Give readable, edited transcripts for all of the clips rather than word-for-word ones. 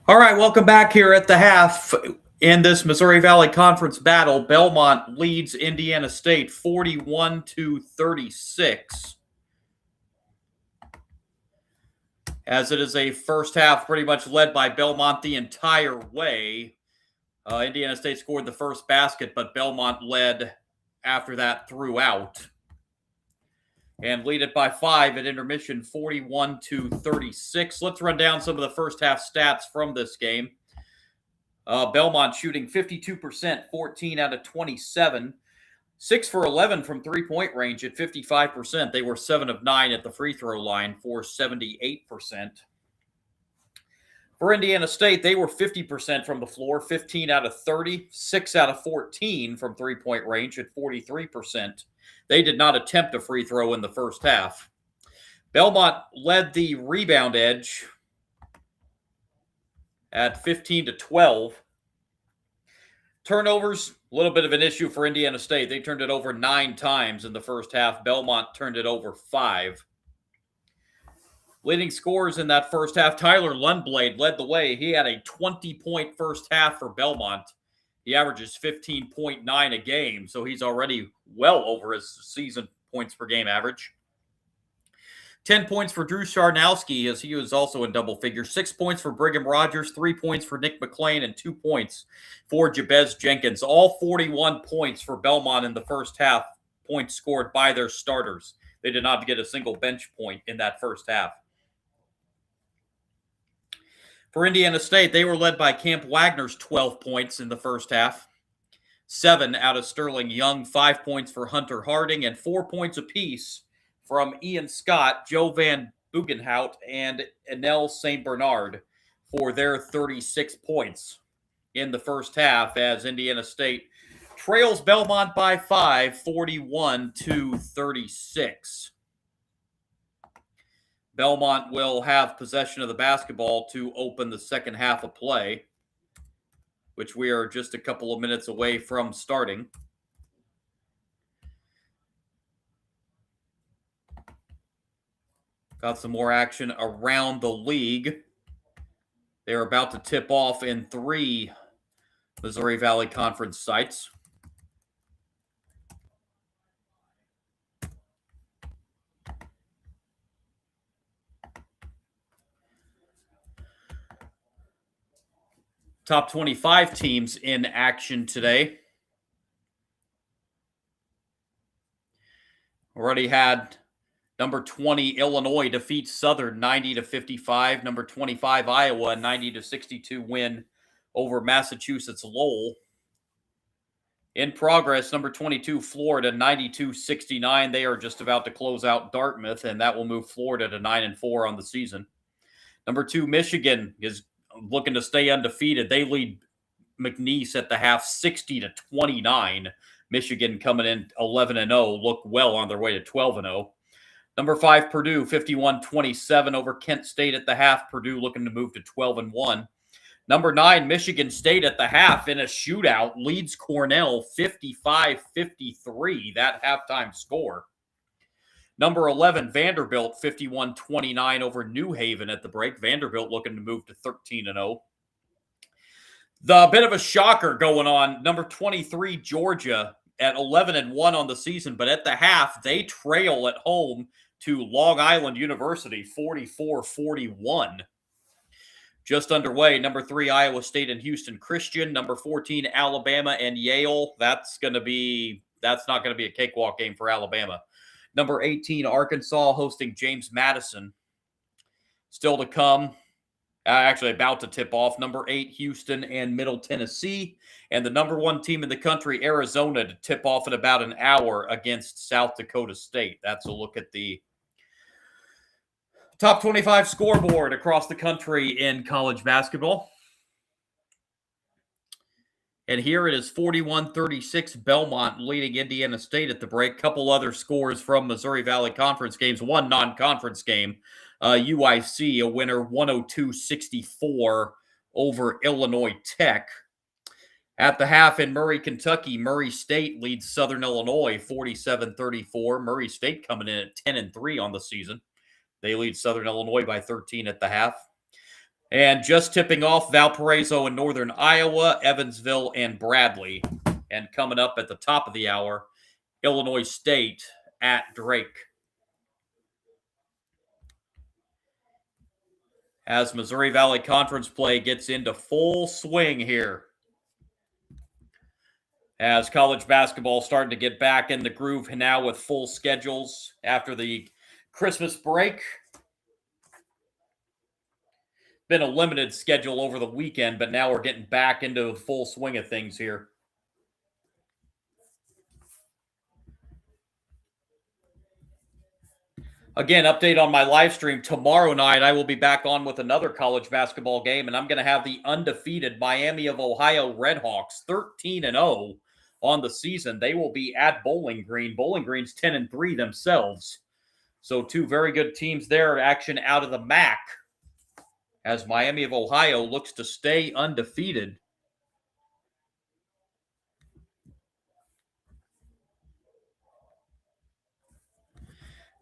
All right, welcome back here at the half in this Missouri Valley Conference battle. Belmont leads Indiana State 41-36. As it is a first half pretty much led by Belmont the entire way. Indiana State scored the first basket, but Belmont led after that throughout. And lead it by 5 at intermission, 41-36. Let's run down some of the first half stats from this game. Belmont shooting 52%, 14 out of 27. 6 for 11 from three-point range at 55%. They were 7 of 9 at the free throw line for 78%. For Indiana State, they were 50% from the floor, 15 out of 30, 6 out of 14 from three-point range at 43%. They did not attempt a free throw in the first half. Belmont led the rebound edge at 15-12. Turnovers, a little bit of an issue for Indiana State. They turned it over 9 times in the first half. Belmont turned it over 5. Leading scorers in that first half, Tyler Lundblade led the way. He had a 20-point first half for Belmont. He averages 15.9 a game, so he's already well over his season points per game average. 10 points for Drew Sharnowski, as he was also in double figures. 6 points for Brigham Rogers, 3 points for Nick McLean, and 2 points for Jabez Jenkins. All 41 points for Belmont in the first half, points scored by their starters. They did not get a single bench point in that first half. For Indiana State, they were led by Camp Wagner's 12 points in the first half. 7 out of Sterling Young, 5 points for Hunter Harding, and 4 points apiece from Ian Scott, Joe Van Bugenhout, and Enel St. Bernard for their 36 points in the first half as Indiana State trails Belmont by 5, 41-36. Belmont will have possession of the basketball to open the second half of play, which we are just a couple of minutes away from starting. Got some more action around the league. They're about to tip off in 3 Missouri Valley Conference sites. Top 25 teams in action today. Already had number 20 Illinois defeat Southern 90-55. Number 25 Iowa 90-62 win over Massachusetts Lowell. In progress, number 22 Florida 92-69. They are just about to close out Dartmouth, and that will move Florida to 9-4 on the season. Number 2 Michigan is looking to stay undefeated. They lead McNeese at the half 60-29. Michigan coming in 11-0, look well on their way to 12-0. Number 5 Purdue 51-27 over Kent State at the half. Purdue looking to move to 12-1. Number 9 Michigan State at the half in a shootout leads Cornell 55-53, that halftime score. Number 11, Vanderbilt, 51-29 over New Haven at the break. Vanderbilt looking to move to 13-0. The bit of a shocker going on, number 23, Georgia, at 11-1 on the season, but at the half, they trail at home to Long Island University, 44-41. Just underway, number 3, Iowa State and Houston Christian. Number 14, Alabama and Yale. That's not going to be a cakewalk game for Alabama. Number 18, Arkansas hosting James Madison. Still to come. Actually about to tip off. Number 8, Houston and Middle Tennessee. And the number 1 team in the country, Arizona, to tip off in about an hour against South Dakota State. That's a look at the top 25 scoreboard across the country in college basketball. And here it is 41-36, Belmont leading Indiana State at the break. Couple other scores from Missouri Valley Conference games. One non-conference game. UIC, a winner 102-64 over Illinois Tech. At the half in Murray, Kentucky, Murray State leads Southern Illinois 47-34. Murray State coming in at 10-3 on the season. They lead Southern Illinois by 13 at the half. And just tipping off, Valparaiso and Northern Iowa, Evansville and Bradley. And coming up at the top of the hour, Illinois State at Drake. As Missouri Valley Conference play gets into full swing here. As college basketball starting to get back in the groove now with full schedules after the Christmas break. Been a limited schedule over the weekend, but now we're getting back into the full swing of things here. Again, update on my live stream. Tomorrow night, I will be back on with another college basketball game, and I'm going to have the undefeated Miami of Ohio Redhawks, 13-0 on the season. They will be at Bowling Green. Bowling Green's 10-3 themselves. So two very good teams there. Action out of the MAC as Miami of Ohio looks to stay undefeated.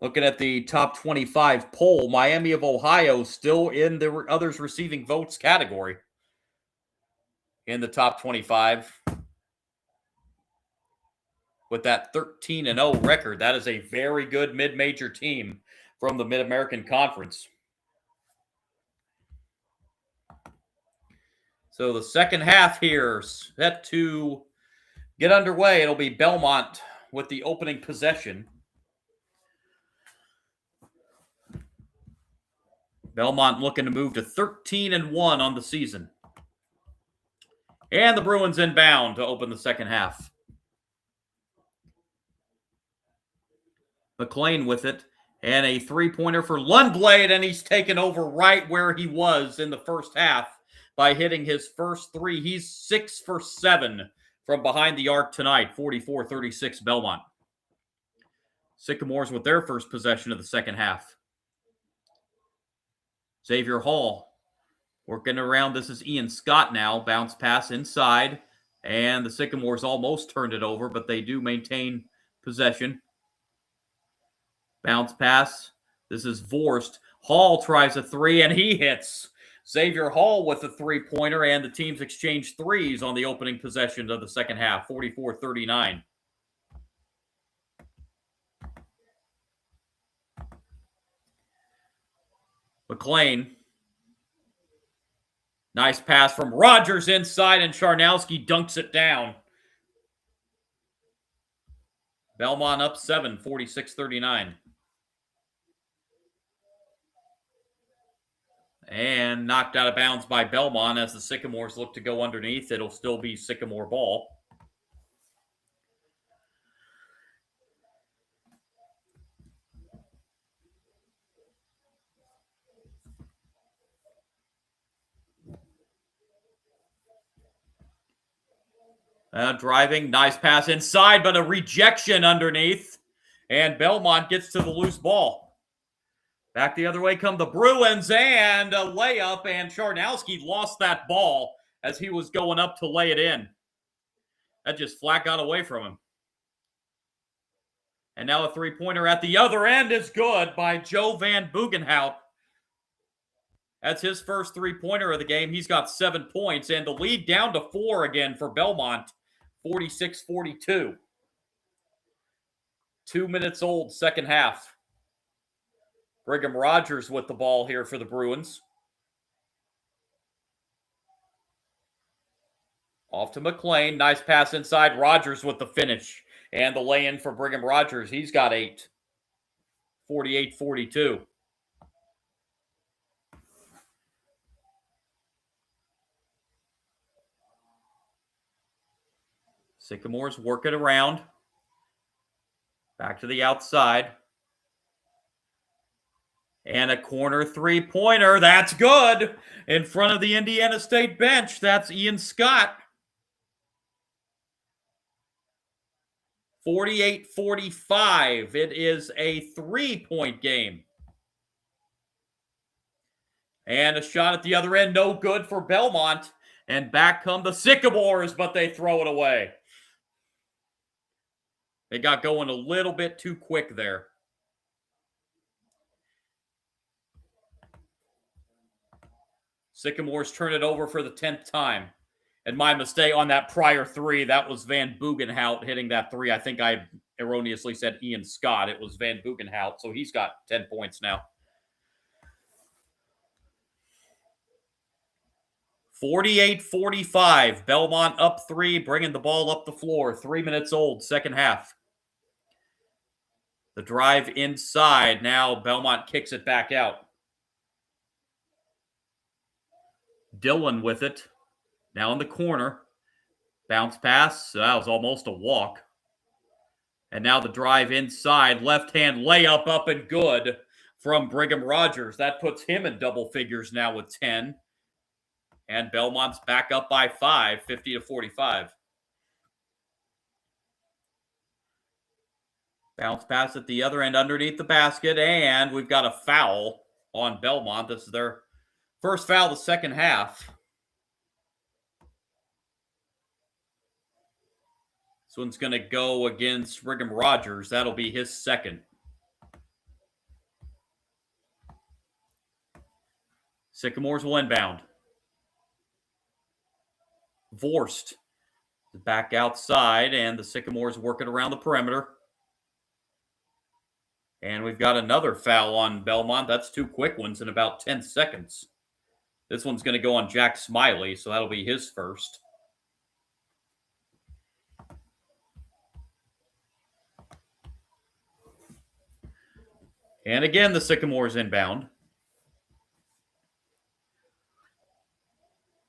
Looking at the top 25 poll, Miami of Ohio still in the others receiving votes category in the top 25. With that 13-0 record, that is a very good mid-major team from the Mid-American Conference. So the second half here set to get underway. It'll be Belmont with the opening possession. Belmont looking to move to 13-1 on the season. And the Bruins inbound to open the second half. McLean with it. And a three-pointer for Lundblad, and he's taken over right where he was in the first half by hitting his first three. He's 6 for 7 from behind the arc tonight, 44-36 Belmont. Sycamores with their first possession of the second half. Xavier Hall working around. This is Ian Scott now. Bounce pass inside. And the Sycamores almost turned it over, but they do maintain possession. Bounce pass. This is Vorst. Hall tries a three, and he hits. Xavier Hall with the three-pointer, and the teams exchange threes on the opening possession of the second half, 44-39. McLean. Nice pass from Rogers inside, and Charnowski dunks it down. Belmont up 7, 46-39. And knocked out of bounds by Belmont as the Sycamores look to go underneath. It'll still be Sycamore ball. Driving, nice pass inside, but a rejection underneath. And Belmont gets to the loose ball. Back the other way come the Bruins, and a layup, and Charnowski lost that ball as he was going up to lay it in. That just flat got away from him. And now a three-pointer at the other end is good by Joe Van Bugenhout. That's his first three-pointer of the game. He's got 7 points, and the lead down to 4 again for Belmont, 46-42. 2 minutes old, second half. Brigham Rogers with the ball here for the Bruins. Off to McLean. Nice pass inside. Rogers with the finish. And the lay-in for Brigham Rogers. He's got 8. 48-42. Sycamores work it around. Back to the outside. And a corner three-pointer. That's good. In front of the Indiana State bench. That's Ian Scott. 48-45. It is a three-point game. And a shot at the other end. No good for Belmont. And back come the Sycamores, but they throw it away. They got going a little bit too quick there. Sycamores turn it over for the 10th time. And my mistake on that prior three, that was Van Bugenhout hitting that three. I think I erroneously said Ian Scott. It was Van Bugenhout, so he's got 10 points now. 48-45. Belmont up 3, bringing the ball up the floor. 3 minutes old, second half. The drive inside. Now Belmont kicks it back out. Dillon with it. Now in the corner. Bounce pass. That was almost a walk. And now the drive inside. Left-hand layup up and good from Brigham Rogers. That puts him in double figures now with 10. And Belmont's back up by 5, 50-45. Bounce pass at the other end underneath the basket. And we've got a foul on Belmont. This is their first foul of the second half. This one's going to go against Brigham Rogers. That'll be his second. Sycamores will inbound. Vorst back outside, and the Sycamores working around the perimeter. And we've got another foul on Belmont. That's 2 quick ones in about 10 seconds. This one's going to go on Jack Smiley, so that'll be his first. And again, the Sycamores inbound.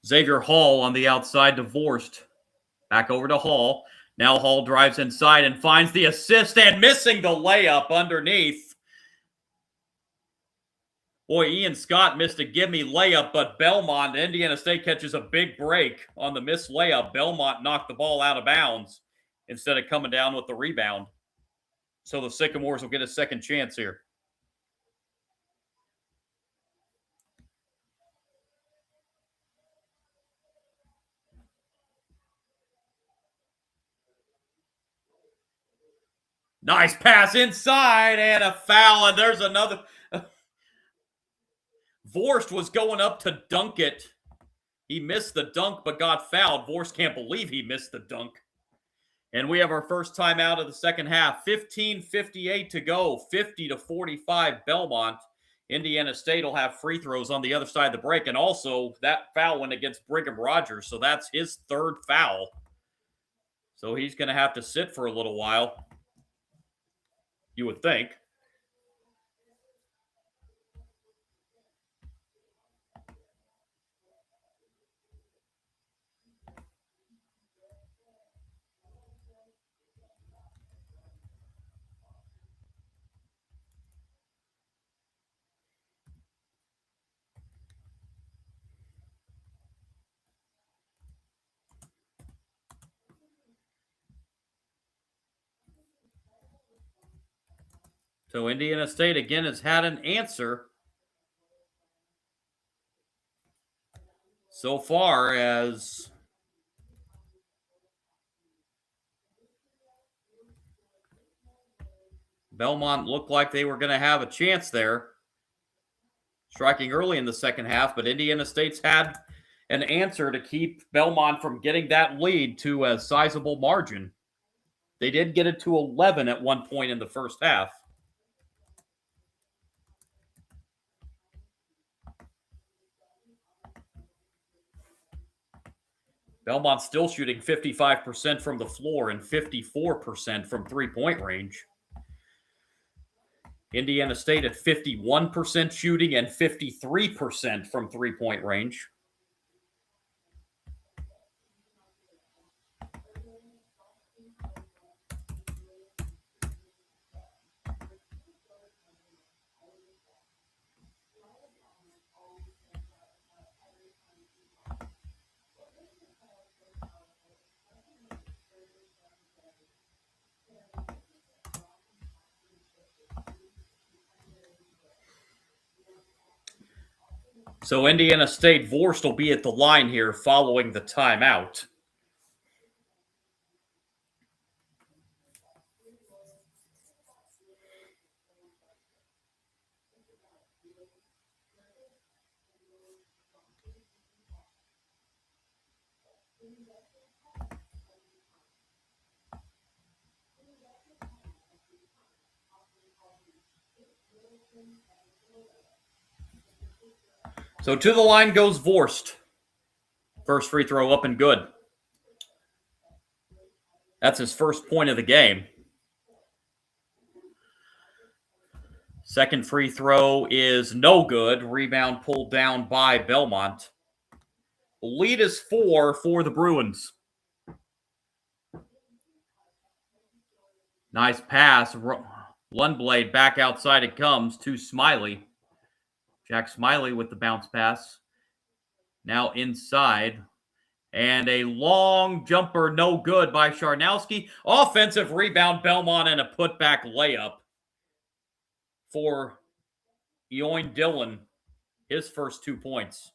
Xavier Hall on the outside to Vorst. Back over to Hall. Now Hall drives inside and finds the assist and missing the layup underneath. Boy, Ian Scott missed a gimme layup, but Belmont, Indiana State catches a big break on the missed layup. Belmont knocked the ball out of bounds instead of coming down with the rebound. So the Sycamores will get a second chance here. Nice pass inside and a foul, and there's another. Vorst was going up to dunk it. He missed the dunk but got fouled. Vorst can't believe he missed the dunk. And we have our first time out of the second half. 15:58 to go. 50-45 Belmont. Indiana State will have free throws on the other side of the break. And also, that foul went against Brigham Rogers, so that's his third foul. So he's going to have to sit for a little while, you would think. So Indiana State, again, has had an answer so far as Belmont looked like they were going to have a chance there, striking early in the second half, but Indiana State's had an answer to keep Belmont from getting that lead to a sizable margin. They did get it to 11 at one point in the first half. Belmont's still shooting 55% from the floor and 54% from three-point range. Indiana State at 51% shooting and 53% from three-point range. So Indiana State, Vorst will be at the line here following the timeout. So to the line goes Vorst. First free throw up and good. That's his first point of the game. Second free throw is no good. Rebound pulled down by Belmont. The lead is 4 for the Bruins. Nice pass. Lundblade back outside it comes to Smiley. Jack Smiley with the bounce pass. Now inside. And a long jumper, no good by Sharnowski. Offensive rebound, Belmont, and a putback layup for Eoin Dillon. His first 2 points.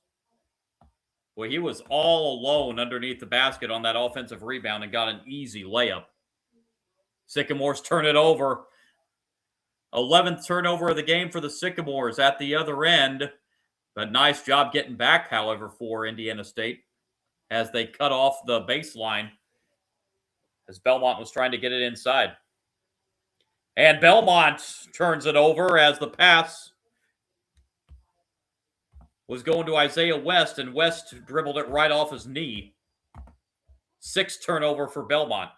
Well, he was all alone underneath the basket on that offensive rebound and got an easy layup. Sycamores turn it over. 11th turnover of the game for the Sycamores at the other end. But nice job getting back, however, for Indiana State as they cut off the baseline as Belmont was trying to get it inside. And Belmont turns it over as the pass was going to Isaiah West, and West dribbled it right off his knee. 6th turnover for Belmont.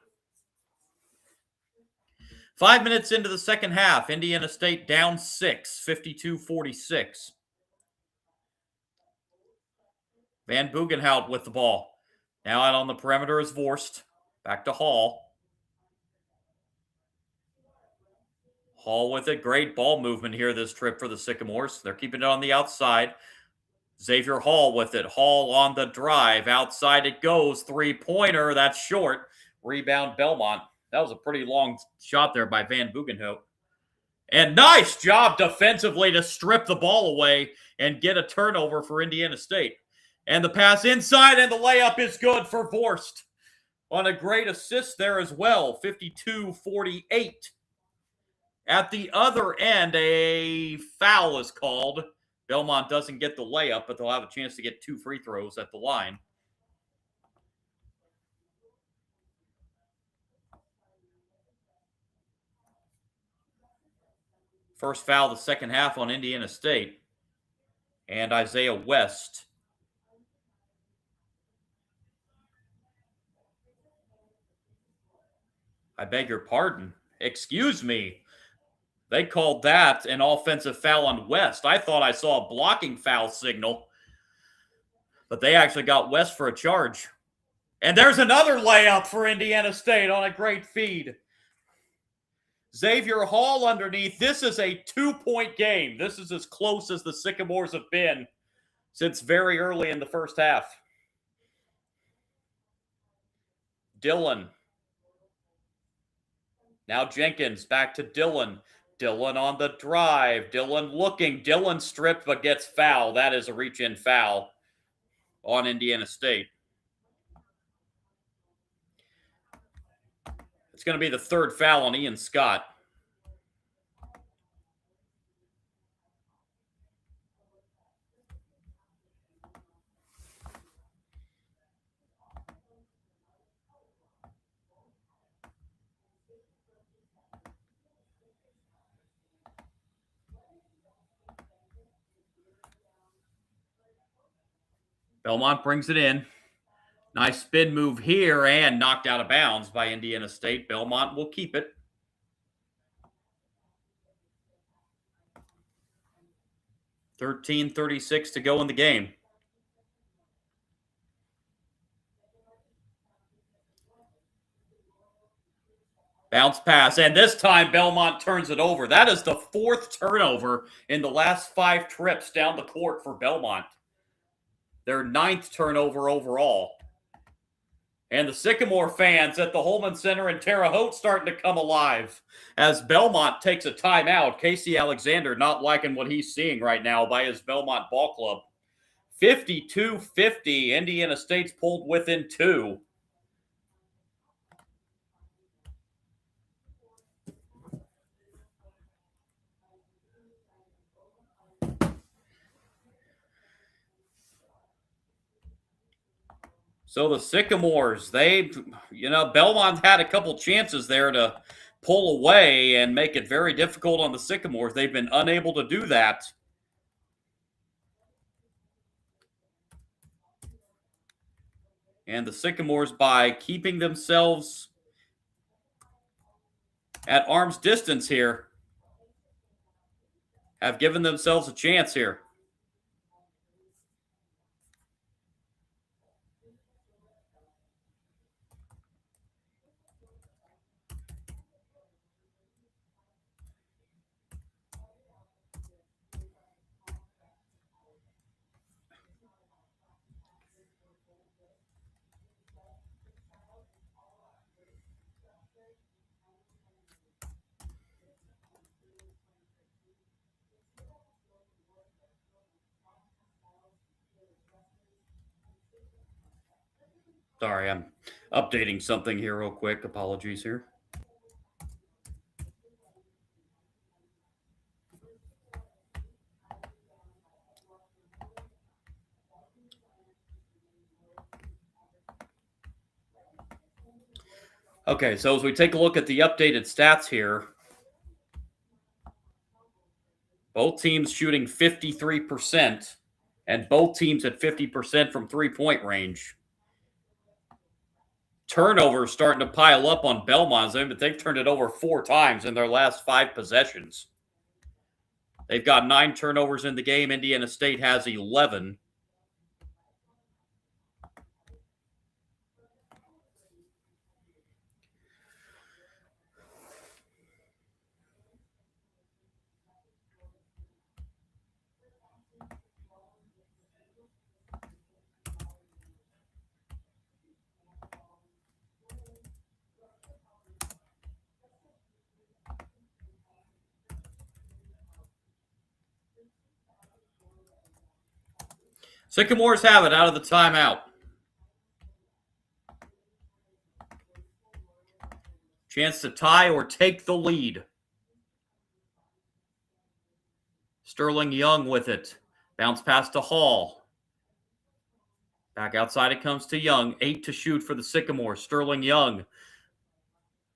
5 minutes into the second half, Indiana State down 6, 52-46. Van Bugenhout with the ball. Now out on the perimeter is Vorst. Back to Hall. Hall with it. Great ball movement here this trip for the Sycamores. They're keeping it on the outside. Xavier Hall with it. Hall on the drive. Outside it goes. Three-pointer. That's short. Rebound Belmont. That was a pretty long shot there by Van Bugenhout. And nice job defensively to strip the ball away and get a turnover for Indiana State. And the pass inside, and the layup is good for Vorst. On a great assist there as well, 52-48. At the other end, a foul is called. Belmont doesn't get the layup, but they'll have a chance to get 2 free throws at the line. First foul the second half on Indiana State. And Isaiah West. I beg your pardon. Excuse me. They called that an offensive foul on West. I thought I saw a blocking foul signal. But they actually got West for a charge. And there's another layup for Indiana State on a great feed. Xavier Hall underneath. This is a 2-point game. This is as close as the Sycamores have been since very early in the first half. Dillon. Now Jenkins back to Dillon. Dillon on the drive. Dillon looking. Dillon stripped but gets foul. That is a reach-in foul on Indiana State. It's going to be the 3rd foul on Ian Scott. Belmont brings it in. Nice spin move here and knocked out of bounds by Indiana State. Belmont will keep it. .36 to go in the game. Bounce pass, and this time Belmont turns it over. That is the 4th turnover in the last 5 trips down the court for Belmont. Their 9th turnover overall. And the Sycamore fans at the Holman Center in Terre Haute starting to come alive as Belmont takes a timeout. Casey Alexander not liking what he's seeing right now by his Belmont ball club. 52-50. Indiana State's pulled within 2. So the Sycamores, Belmont had a couple chances there to pull away and make it very difficult on the Sycamores. They've been unable to do that. And the Sycamores, by keeping themselves at arm's distance here, have given themselves a chance here. Sorry, I'm updating something here real quick. Apologies here. Okay, so as we take a look at the updated stats here, both teams shooting 53%, and both teams at 50% from three-point range. Turnovers starting to pile up on Belmont, but they've turned it over 4 times in their last 5 possessions. They've got 9 turnovers in the game. Indiana State has 11. Sycamores have it out of the timeout. Chance to tie or take the lead. Sterling Young with it. Bounce pass to Hall. Back outside it comes to Young. 8 to shoot for the Sycamores. Sterling Young.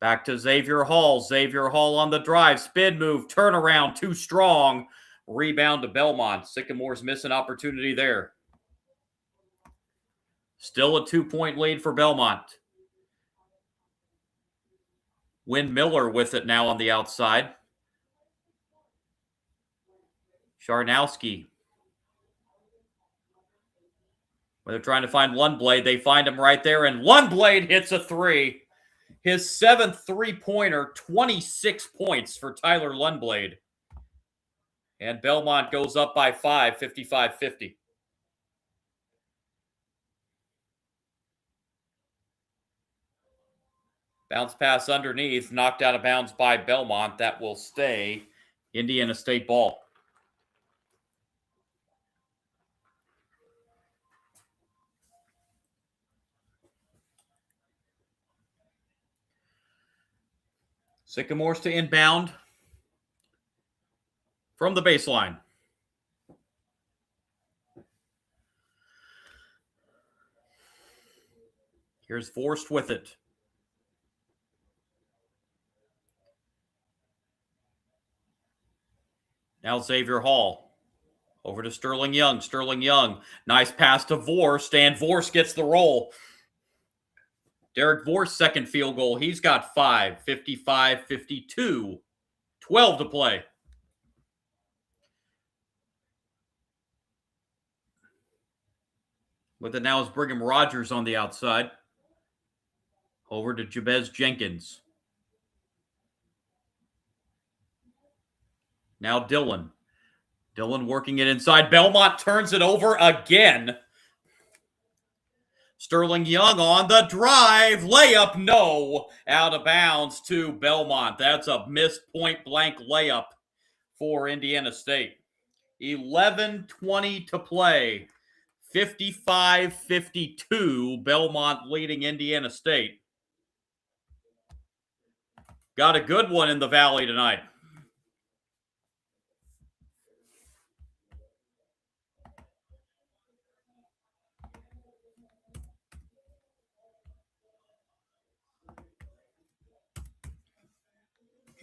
Back to Xavier Hall. Xavier Hall on the drive. Spin move. Turnaround. Too strong. Rebound to Belmont. Sycamores miss an opportunity there. Still a 2-point lead for Belmont. Win Miller with it now on the outside. Charnowski. When they're trying to find Lundblade, they find him right there, and Lundblade hits a 3. His 7th three-pointer, 26 points for Tyler Lundblade. And Belmont goes up by 5, 55-50. Bounce pass underneath, knocked out of bounds by Belmont. That will stay Indiana State ball. Sycamores to inbound from the baseline. Here's Forrest with it. Now Xavier Hall. Over to Sterling Young. Sterling Young. Nice pass to Vorst, and Vorst gets the roll. Derek Vorst's second field goal. He's got 5. 55-52. 12 to play. With it now is Brigham Rogers on the outside. Over to Jabez Jenkins. Now Dillon. Dillon working it inside. Belmont turns it over again. Sterling Young on the drive. Layup, no. Out of bounds to Belmont. That's a missed point-blank layup for Indiana State. 11:20 to play. 55-52. Belmont leading Indiana State. Got a good one in the Valley tonight.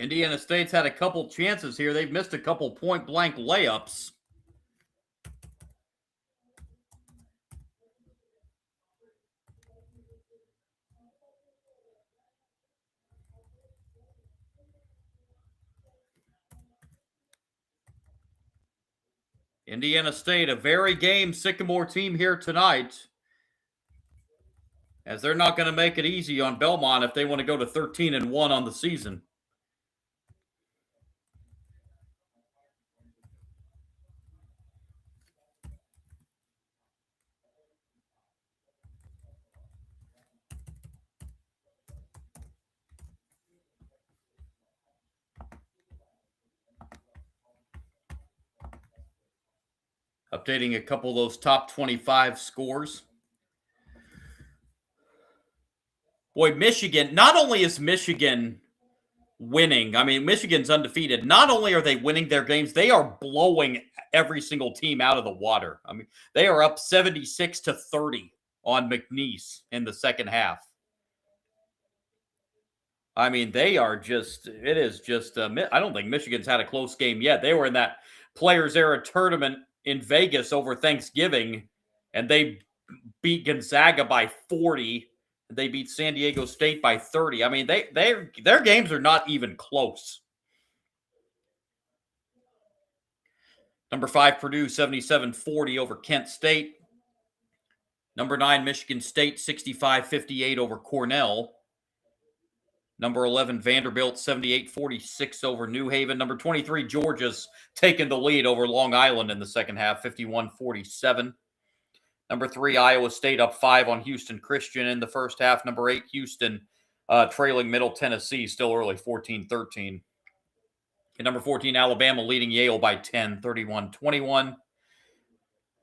Indiana State's had a couple chances here. They've missed a couple point-blank layups. Indiana State, a very game Sycamore team here tonight, as they're not going to make it easy on Belmont if they want to go to 13-1 on the season. Updating a couple of those top 25 scores. Boy, Michigan, not only is Michigan winning, I mean, Michigan's undefeated. Not only are they winning their games, they are blowing every single team out of the water. I mean, they are up 76-30 on McNeese in the second half. I mean, they are just, it is just, I don't think Michigan's had a close game yet. They were in that Players Era tournament in Vegas over Thanksgiving, and they beat Gonzaga by 40. They beat San Diego State by 30. I mean, their games are not even close. Number 5, Purdue, 77-40 over Kent State. Number 9, Michigan State, 65-58 over Cornell. Number 11, Vanderbilt, 78-46 over New Haven. Number 23, Georgia's taken the lead over Long Island in the second half, 51-47. Number 3, Iowa State up 5 on Houston Christian in the first half. Number 8, Houston trailing Middle Tennessee, still early, 14-13. And number 14, Alabama leading Yale by 10, 31-21.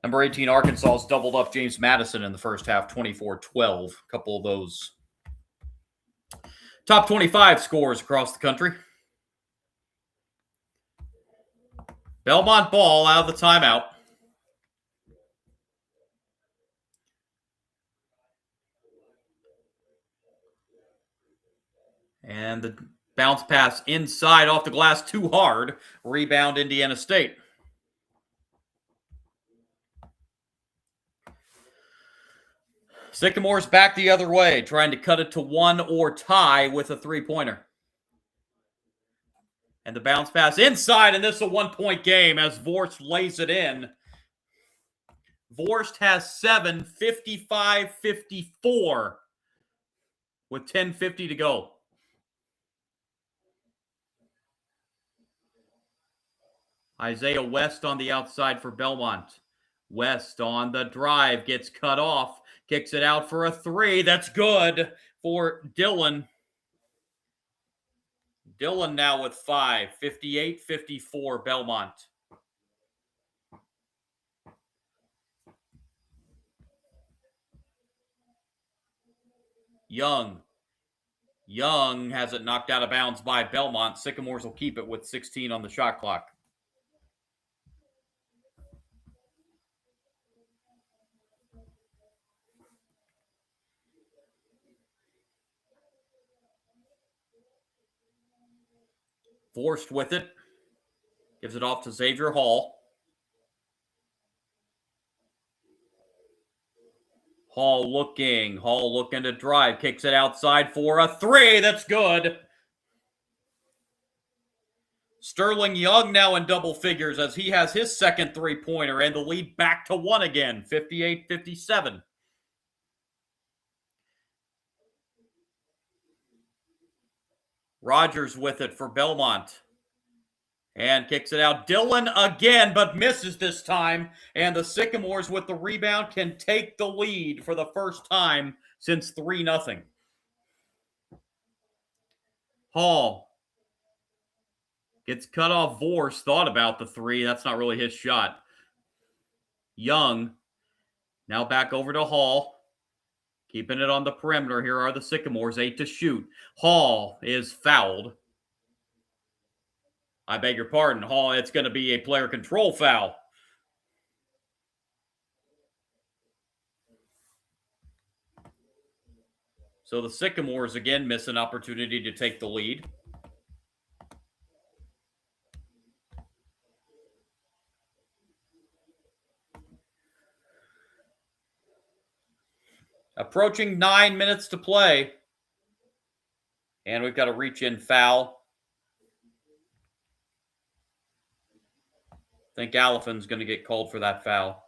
Number 18, Arkansas's doubled up James Madison in the first half, 24-12. A couple of those top 25 scores across the country. Belmont ball out of the timeout. And the bounce pass inside off the glass too hard. Rebound Indiana State. Sycamores back the other way, trying to cut it to 1 or tie with a three-pointer. And the bounce pass inside, and this is a one-point game as Vorst lays it in. Vorst has 7, 55-54 with 10:50 to go. Isaiah West on the outside for Belmont. West on the drive, gets cut off, kicks it out for a 3. That's good for Dillon. Dillon now with 5, 58-54 Belmont. Young has it knocked out of bounds by Belmont. Sycamores will keep it with 16 on the shot clock. Forced with it. Gives it off to Xavier Hall. Hall looking to drive. Kicks it outside for a 3. That's good. Sterling Young now in double figures as he has his second three-pointer and the lead back to 1 again, 58-57. Rogers with it for Belmont. And kicks it out. Dillon again, but misses this time. And the Sycamores with the rebound can take the lead for the first time since 3-0. Hall gets cut off. Vorst thought about the 3. That's not really his shot. Young now back over to Hall. Keeping it on the perimeter. Here are the Sycamores, 8 to shoot. Hall is fouled. I beg your pardon, Hall. It's going to be a player control foul. So the Sycamores again miss an opportunity to take the lead. Approaching 9 minutes to play. And we've got a reach-in foul. I think Alifin's going to get called for that foul.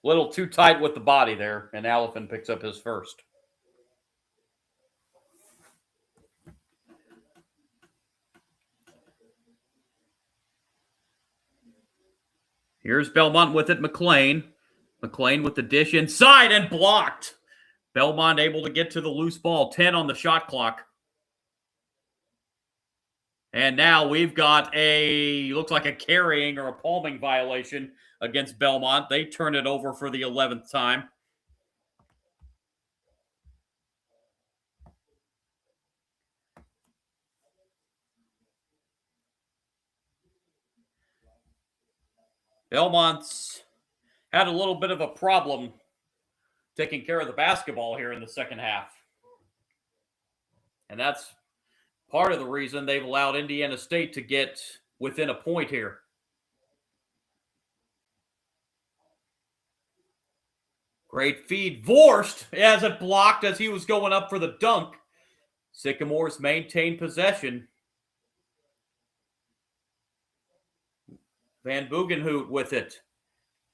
Little too tight with the body there, and Alifin picks up his first. Here's Belmont with it, McLean. McLean with the dish inside and blocked. Belmont able to get to the loose ball. 10 on the shot clock. And now we've got looks like a carrying or a palming violation against Belmont. They turn it over for the 11th time. Belmont's had a little bit of a problem taking care of the basketball here in the second half. And that's part of the reason they've allowed Indiana State to get within a point here. Great feed. Vorst has it blocked as he was going up for the dunk. Sycamores maintain possession. Van Bugenhout with it.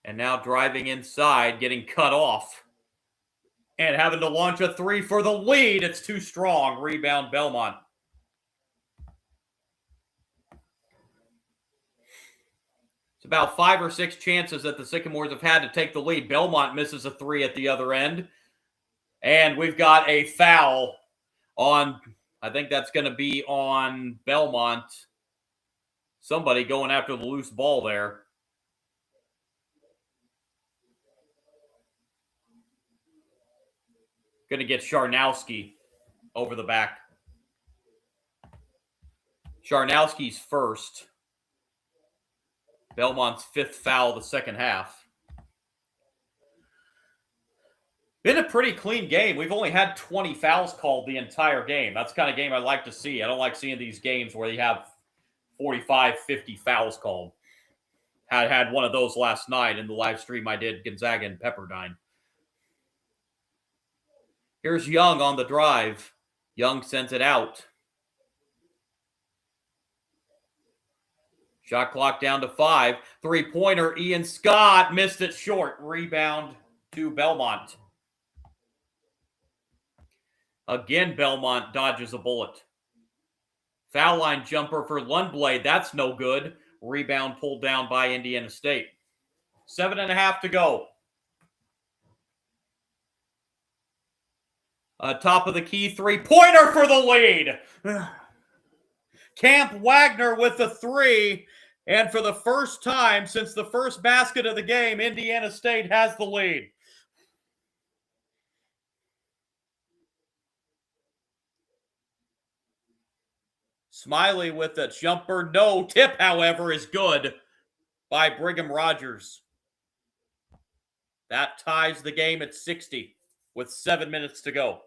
And now driving inside, getting cut off. And having to launch a three for the lead. It's too strong. Rebound Belmont. It's about 5 or 6 chances that the Sycamores have had to take the lead. Belmont misses a three at the other end. And we've got a foul on, I think that's going to be on Belmont. Somebody going after the loose ball there. Going to get Sharnowski over the back. Sharnowski's first. Belmont's 5th foul of the second half. Been a pretty clean game. We've only had 20 fouls called the entire game. That's the kind of game I like to see. I don't like seeing these games where you have 45, 50 fouls called. Had one of those last night in the live stream I did, Gonzaga and Pepperdine. Here's Young on the drive. Young sends it out. Shot clock down to 5. Three-pointer, Ian Scott missed it short. Rebound to Belmont. Again, Belmont dodges a bullet. Foul line jumper for Lundblade. That's no good. Rebound pulled down by Indiana State. 7.5 to go. Top of the key, three-pointer for the lead. Camp Wagner with the three. And for the first time since the first basket of the game, Indiana State has the lead. Smiley with the jumper. No. Tip, however, is good by Brigham Rogers. That ties the game at 60 with 7 minutes to go.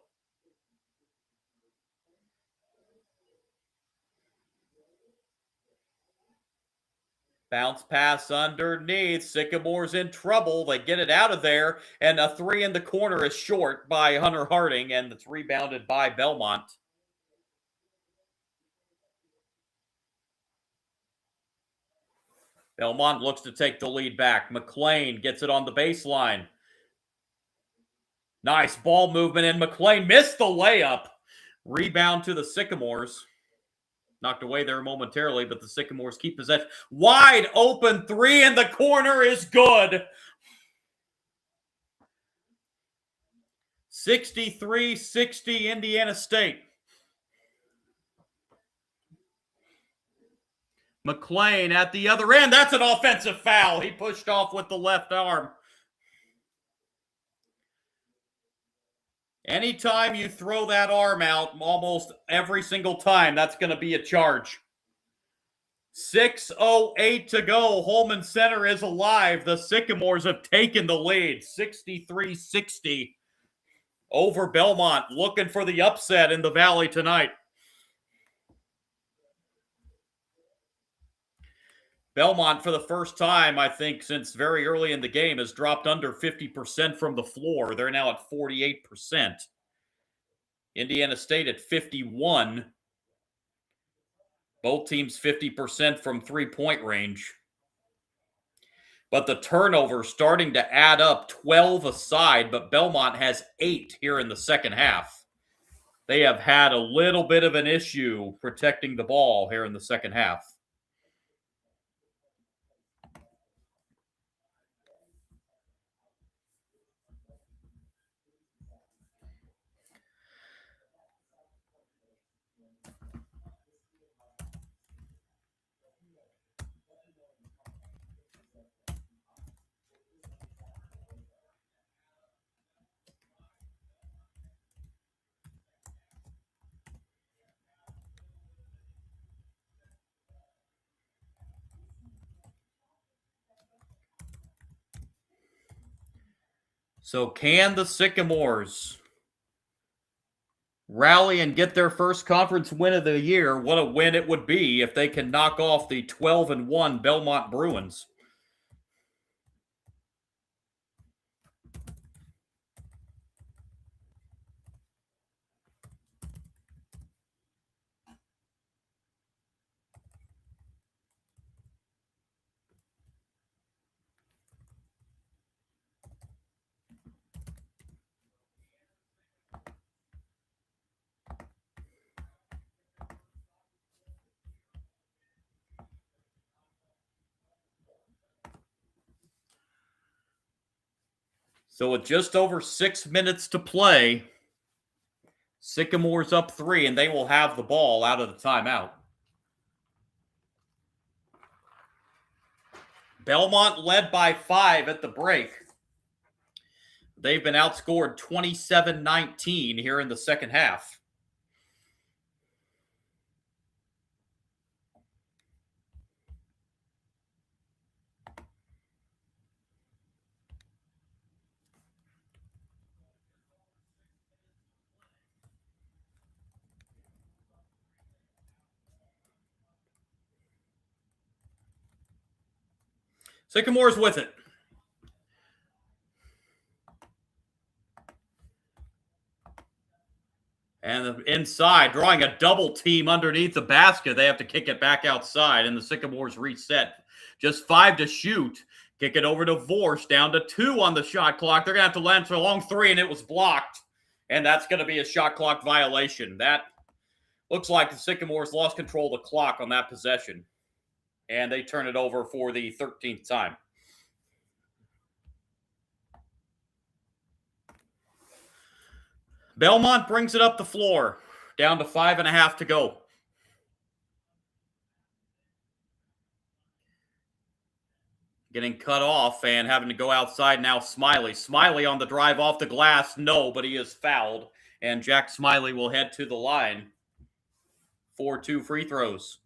Bounce pass underneath. Sycamores in trouble. They get it out of there. And a three in the corner is short by Hunter Harding. And it's rebounded by Belmont. Belmont looks to take the lead back. McLean gets it on the baseline. Nice ball movement. And McLean missed the layup. Rebound to the Sycamores. Knocked away there momentarily, but the Sycamores keep possession. Wide open three in the corner is good. 63-60 Indiana State. McLean at the other end. That's an offensive foul. He pushed off with the left arm. Anytime you throw that arm out, almost every single time, that's going to be a charge. 6:08 to go. Holman Center is alive. The Sycamores have taken the lead. 63-60 over Belmont. Looking for the upset in the Valley tonight. Belmont, for the first time, I think, since very early in the game, has dropped under 50% from the floor. They're now at 48%. Indiana State at 51. Both teams 50% from three-point range. But the turnovers starting to add up, 12 aside, but Belmont has 8 here in the second half. They have had a little bit of an issue protecting the ball here in the second half. So can the Sycamores rally and get their first conference win of the year? What a win it would be if they can knock off the 12-1 Belmont Bruins. So with just over 6 minutes to play, Sycamores up 3, and they will have the ball out of the timeout. Belmont led by 5 at the break. They've been outscored 27-19 here in the second half. Sycamores with it. And inside, drawing a double team underneath the basket. They have to kick it back outside, and the Sycamores reset. Just 5 to shoot. Kick it over to Vorst, down to 2 on the shot clock. They're going to have to land for a long 3, and it was blocked. And that's going to be a shot clock violation. That looks like the Sycamores lost control of the clock on that possession. And they turn it over for the 13th time. Belmont brings it up the floor, down to 5.5 to go. Getting cut off and having to go outside now, Smiley. Smiley on the drive off the glass. No, but he is fouled. And Jack Smiley will head to the line for 2 free throws.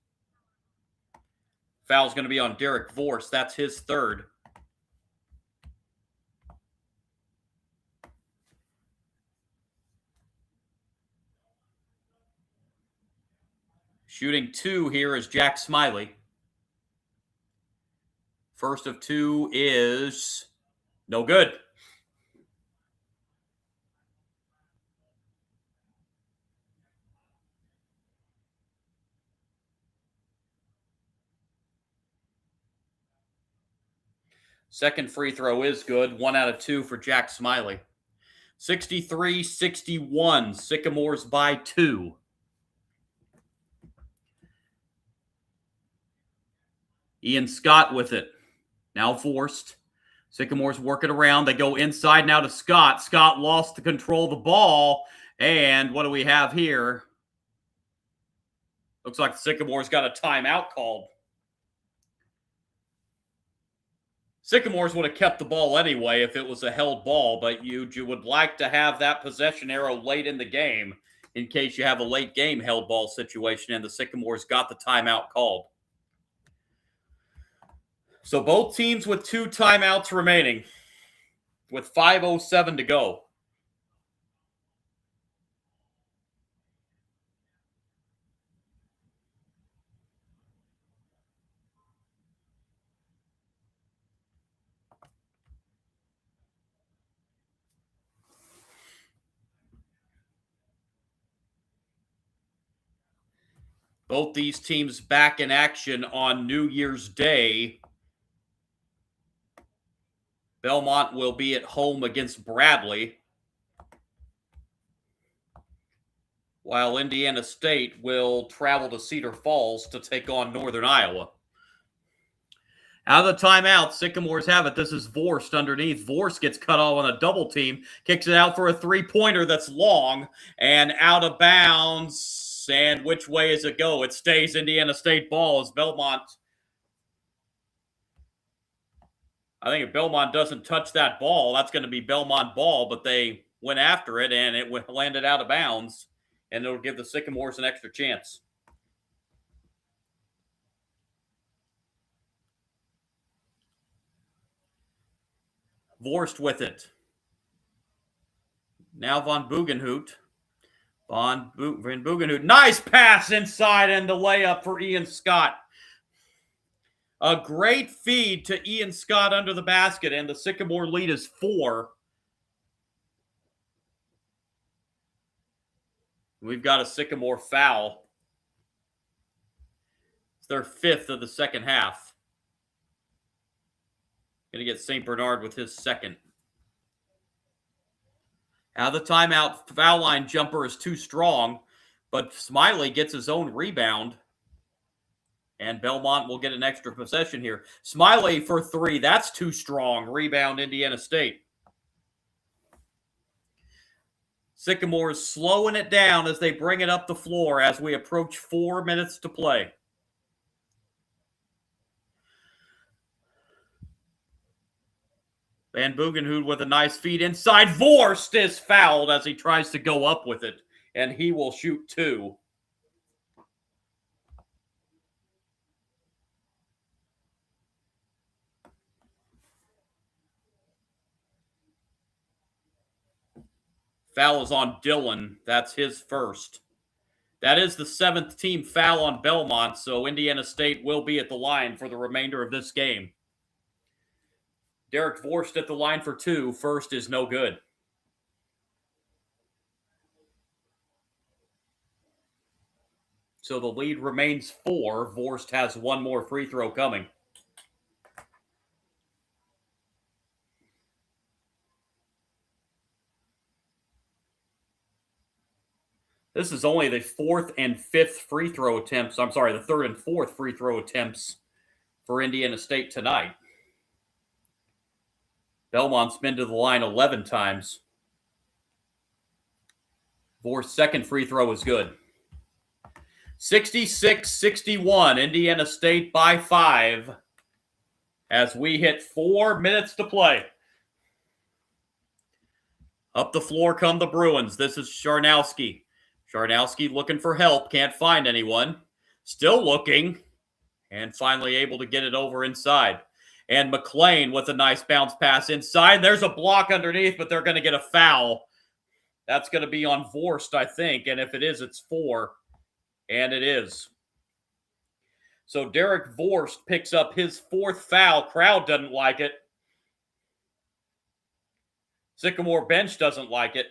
Foul's going to be on Derek Vorst. That's his third. Shooting 2 here is Jack Smiley. First of 2 is no good. Second free throw is good. 1 out of 2 for Jack Smiley. 63-61. Sycamores by 2. Ian Scott with it. Now forced. Sycamores working around. They go inside now to Scott. Scott lost the control of the ball. And what do we have here? Looks like the Sycamores got a timeout called. Sycamores would have kept the ball anyway if it was a held ball, but you would like to have that possession arrow late in the game in case you have a late game held ball situation, and the Sycamores got the timeout called. So both teams with 2 timeouts remaining with 5:07 to go. Both these teams back in action on New Year's Day. Belmont will be at home against Bradley, while Indiana State will travel to Cedar Falls to take on Northern Iowa. Out of the timeout, Sycamores have it. This is Vorst underneath. Vorst gets cut off on a double team, kicks it out for a three-pointer that's long and out of bounds. And which way does it go? It stays Indiana State ball as Belmont. I think if Belmont doesn't touch that ball, that's going to be Belmont ball, but they went after it and it landed out of bounds, and it'll give the Sycamores an extra chance. Vorst with it. Now Von Bugenhout. Van Bugenhout. Nice pass inside and the layup for Ian Scott. A great feed to Ian Scott under the basket, and the Sycamore lead is 4. We've got a Sycamore foul. It's their 5th of the second half. Going to get St. Bernard with his 2nd. Out of the timeout, foul line jumper is too strong, but Smiley gets his own rebound, and Belmont will get an extra possession here. Smiley for 3. That's too strong. Rebound, Indiana State. Sycamores slowing it down as they bring it up the floor as we approach 4 minutes to play. Van Bugenhout with a nice feed inside. Vorst is fouled as he tries to go up with it, and he will shoot 2. Foul is on Dillon. That's his first. That is the 7th team foul on Belmont, so Indiana State will be at the line for the remainder of this game. Derek Vorst at the line for 2. First is no good. So the lead remains 4. Vorst has 1 more free throw coming. This is only the 4th and 5th free throw attempts. I'm sorry, the 3rd and 4th free throw attempts for Indiana State tonight. Belmont's been to the line 11 times. Vorst's 2nd free throw is good. 66-61, Indiana State by 5 as we hit 4 minutes to play. Up the floor come the Bruins. This is Sharnowski. Sharnowski looking for help. Can't find anyone. Still looking. And finally able to get it over inside. And McLean with a nice bounce pass inside. There's a block underneath, but they're going to get a foul. That's going to be on Vorst, I think. And if it is, it's 4. And it is. So Derek Vorst picks up his 4th foul. Crowd doesn't like it. Sycamore bench doesn't like it.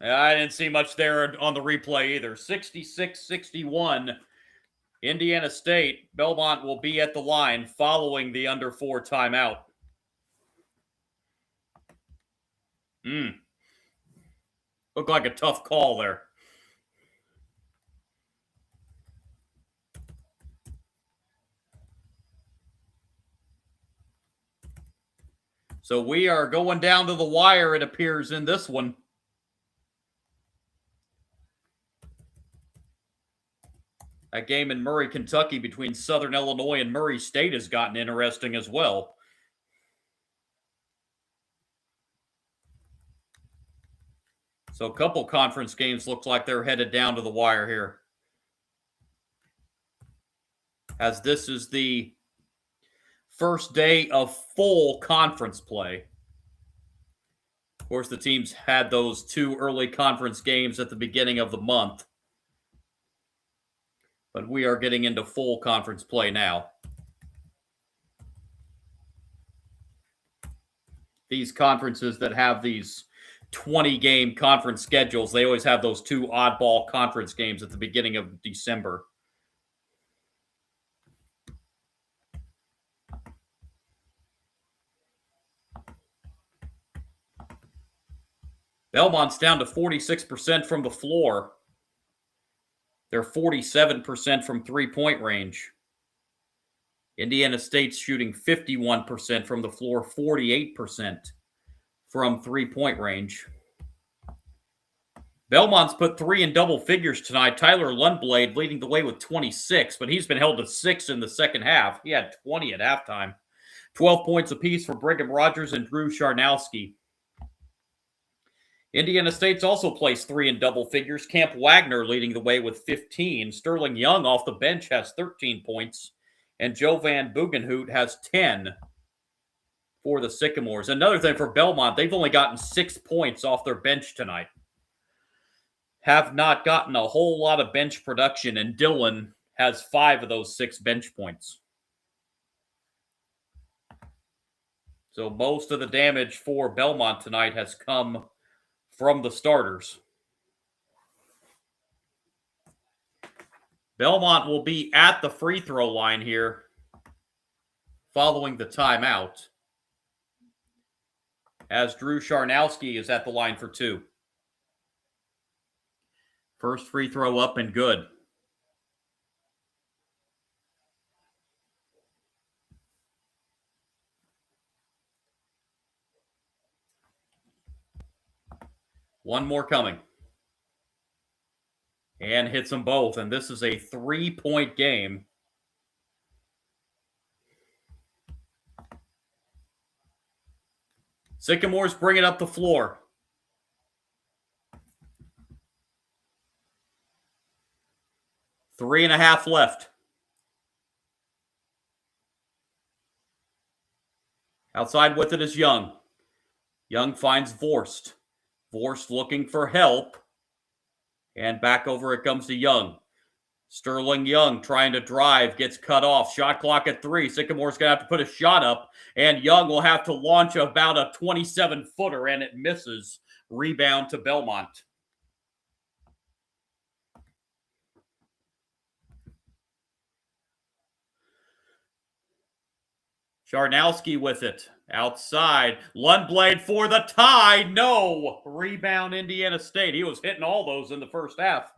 I didn't see much there on the replay either. 66-61. Indiana State. Belmont will be at the line following the under 4 timeout. Looked like a tough call there. So we are going down to the wire, it appears, in this one. That game in Murray, Kentucky between Southern Illinois and Murray State has gotten interesting as well. So a couple conference games looks like they're headed down to the wire here. As this is the first day of full conference play. Of course, the teams had those 2 early conference games at the beginning of the month. But we are getting into full conference play now. These conferences that have these 20-game conference schedules. They always have those 2 oddball conference games at the beginning of December. Belmont's down to 46% from the floor. They're 47% from three-point range. Indiana State's shooting 51% from the floor, 48% from three-point range. Belmont's put 3 in double figures tonight. Tyler Lundblade leading the way with 26, but he's been held to 6 in the second half. He had 20 at halftime. 12 points apiece for Brigham Rogers and Drew Charnowski. Indiana State's also placed 3 in double figures. Camp Wagner leading the way with 15. Sterling Young off the bench has 13 points. And Joe Van Bugenhout has 10 for the Sycamores. Another thing for Belmont, they've only gotten 6 points off their bench tonight. Have not gotten a whole lot of bench production, and Dillon has 5 of those 6 bench points. So most of the damage for Belmont tonight has come from the starters. Belmont will be at the free throw line here following the timeout, as Drew Charnowski is at the line for 2. First free throw up and good. One more coming. And hits them both. And this is a 3-point game. Sycamores bring it up the floor. Three and a half left. Outside with it is Young. Young finds Vorst. Vorst looking for help. And back over it comes to Young. Sterling Young trying to drive, gets cut off. Shot clock at 3. Sycamore's going to have to put a shot up. And Young will have to launch about a 27-footer, and it misses. Rebound to Belmont. Charnowski with it. Outside. Lundblade for the tie. No. Rebound Indiana State. He was hitting all those in the first half.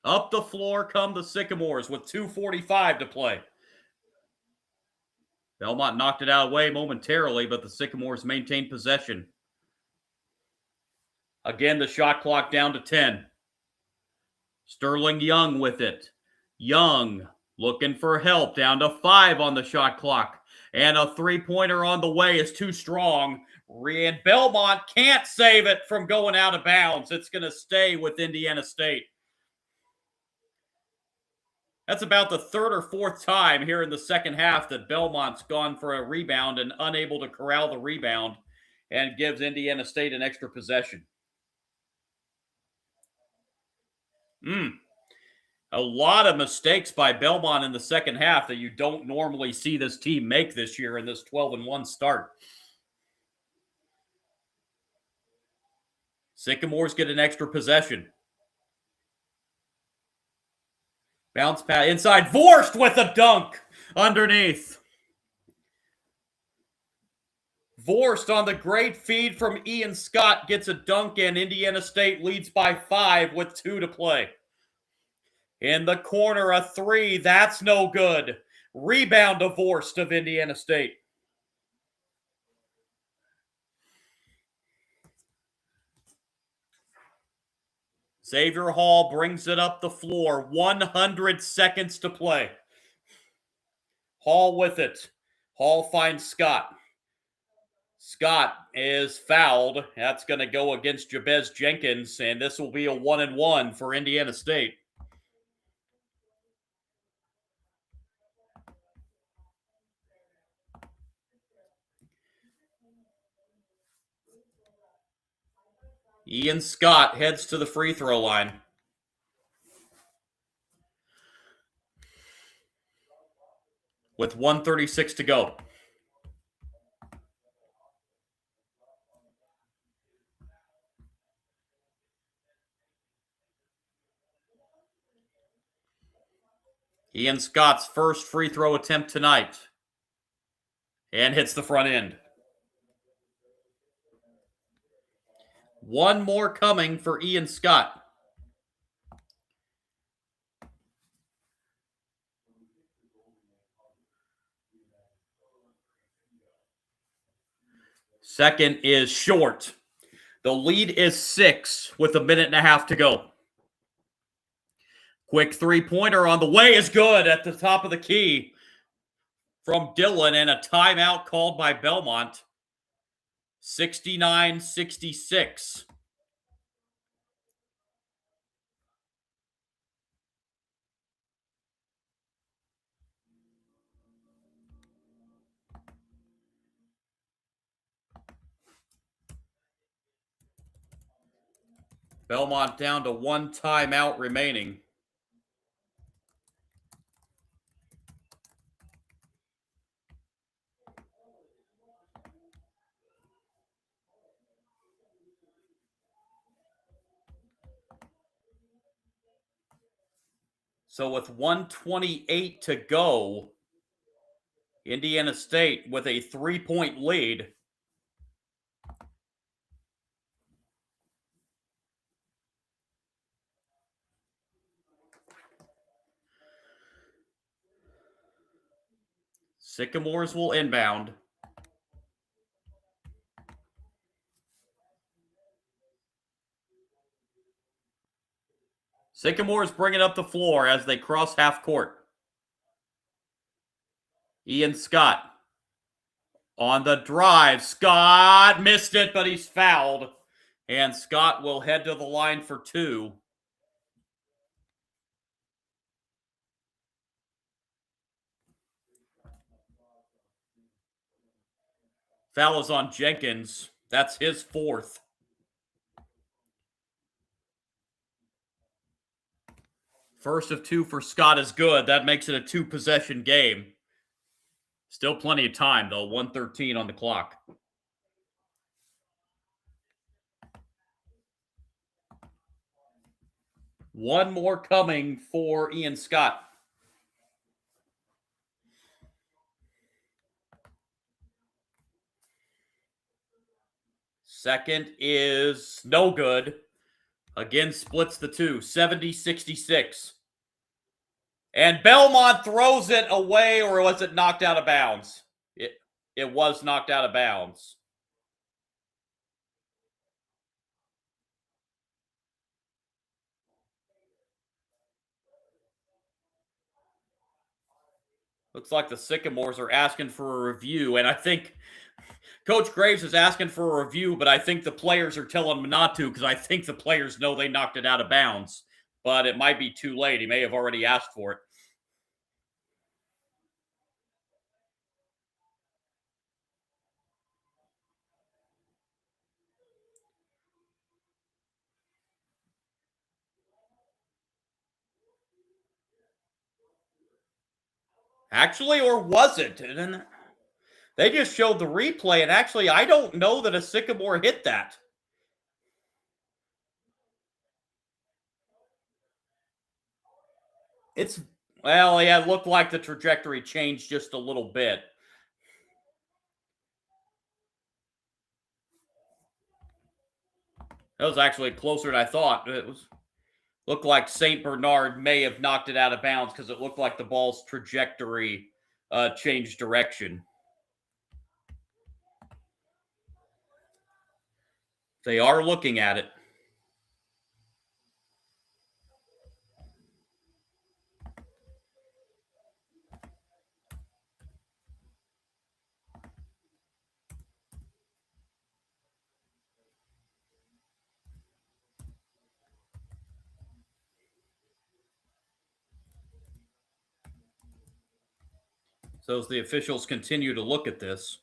Up the floor come the Sycamores with 2:45 to play. Belmont knocked it out of the way momentarily, but the Sycamores maintained possession. Again, the shot clock down to 10. Sterling Young with it. Young looking for help, down to 5 on the shot clock. And a three-pointer on the way is too strong. And Belmont can't save it from going out of bounds. It's going to stay with Indiana State. That's about the 3rd or 4th time here in the second half that Belmont's gone for a rebound and unable to corral the rebound, and gives Indiana State an extra possession. A lot of mistakes by Belmont in the second half that you don't normally see this team make this year in this 12-1 start. Sycamores get an extra possession. Bounce pass inside. Vorst with a dunk underneath. Vorst on the great feed from Ian Scott gets a dunk in. Indiana State leads by 5 with 2 to play. In the corner, a 3. That's no good. Rebound to Vorst of Indiana State. Xavier Hall brings it up the floor. 100 seconds to play. Hall with it. Hall finds Scott. Scott is fouled. That's going to go against Jabez Jenkins, and this will be a 1-1 for Indiana State. Ian Scott heads to the free throw line. With 1:36 to go. Ian Scott's first free throw attempt tonight. And hits the front end. One more coming for Ian Scott. Second is short. The lead is 6 with 1.5 minutes to go. Quick three-pointer on the way is good at the top of the key from Dillon, and a timeout called by Belmont. 69-66. Belmont down to one timeout remaining. So with 1:28 to go, Indiana State with a 3-point lead. Sycamores will inbound. Sycamores bring it up the floor as they cross half court. Ian Scott on the drive. Scott missed it, but he's fouled. And Scott will head to the line for 2. Foul is on Jenkins. That's his 4th. First of 2 for Scott is good. That makes it a 2-possession game. Still plenty of time, though. 1:13 on the clock. One more coming for Ian Scott. Second is no good. Again, splits the 2. 70-66. And Belmont throws it away, or was it knocked out of bounds? It was knocked out of bounds. Looks like the Sycamores are asking for a review, and I think Coach Graves is asking for a review, but I think the players are telling him not to because I think the players know they knocked it out of bounds. But it might be too late. He may have already asked for it. Actually, or was it? And they just showed the replay, and actually, I don't know that a Sycamore hit that. Well, yeah, it looked like the trajectory changed just a little bit. That was actually closer than I thought. Looked like St. Bernard may have knocked it out of bounds because it looked like the ball's trajectory changed direction. They are looking at it. So as the officials continue to look at this,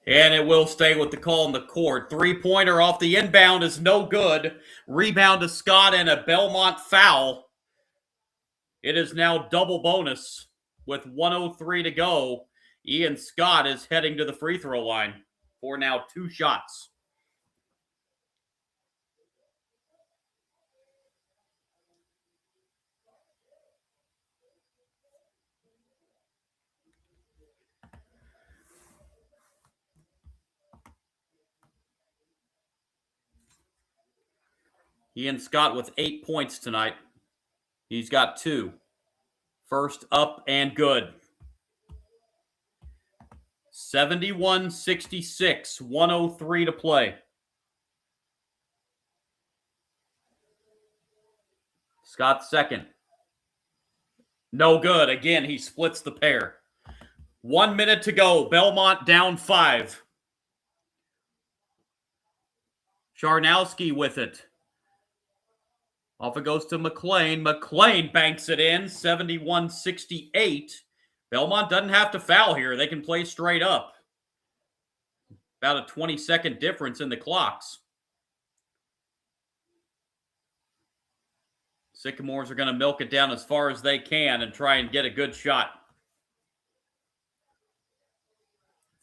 And it will stay with the call in the court. Three-pointer off the inbound is no good. Rebound to Scott and a Belmont foul. It is now double bonus with 1:03 to go. Ian Scott is heading to the free throw line for now 2 shots. Ian Scott with 8 points tonight. He's got 2. First up and good. 71-66, 1:03 to play. Scott second. No good. Again, he splits the pair. 1 minute to go. Belmont down 5. Charnowski with it. Off it goes to McLean. McLean banks it in. 71-68. Belmont doesn't have to foul here. They can play straight up. About a 20-second difference in the clocks. Sycamores are going to milk it down as far as they can and try and get a good shot.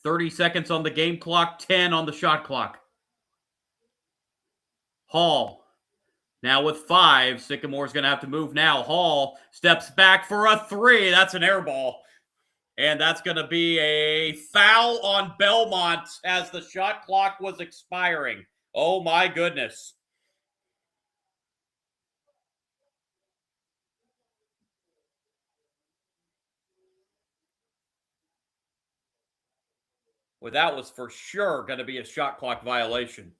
30 seconds on the game clock, 10 on the shot clock. Hall now with 5. Sycamore's going to have to move now. Hall steps back for a 3. That's an air ball. And that's going to be a foul on Belmont as the shot clock was expiring. Oh, my goodness. Well, that was for sure going to be a shot clock violation.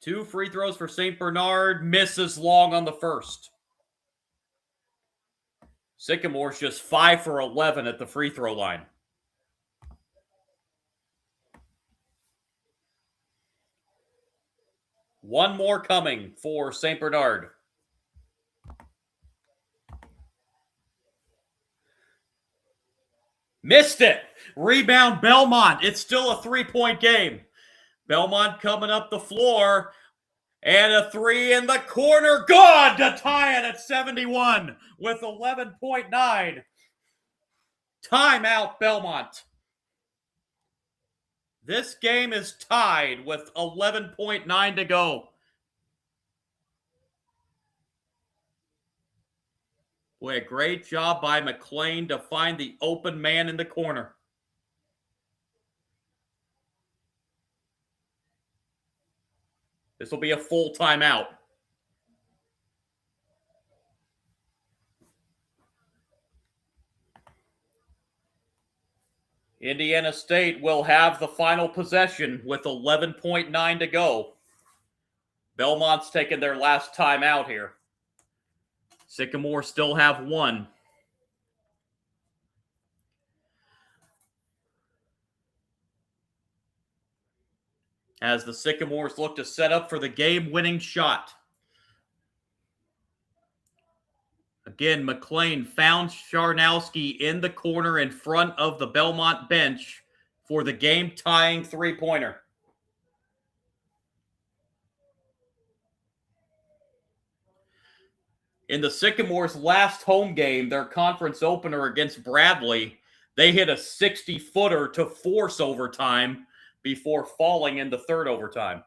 2 free throws for St. Bernard. Misses long on the first. Sycamore's just 5 for 11 at the free throw line. One more coming for St. Bernard. Missed it. Rebound Belmont. It's still a 3-point game. Belmont coming up the floor. And a 3 in the corner. Good to tie it at 71 with 11.9. Timeout, Belmont. This game is tied with 11.9 to go. Boy, a great job by McLean to find the open man in the corner. This will be a full timeout. Indiana State will have the final possession with 11.9 to go. Belmont's taking their last timeout here. Sycamore still have 1. As the Sycamores look to set up for the game-winning shot. Again, McLean found Charnowski in the corner in front of the Belmont bench for the game-tying 3-pointer. In the Sycamores' last home game, their conference opener against Bradley, they hit a 60-footer to force overtime before falling in the third overtime.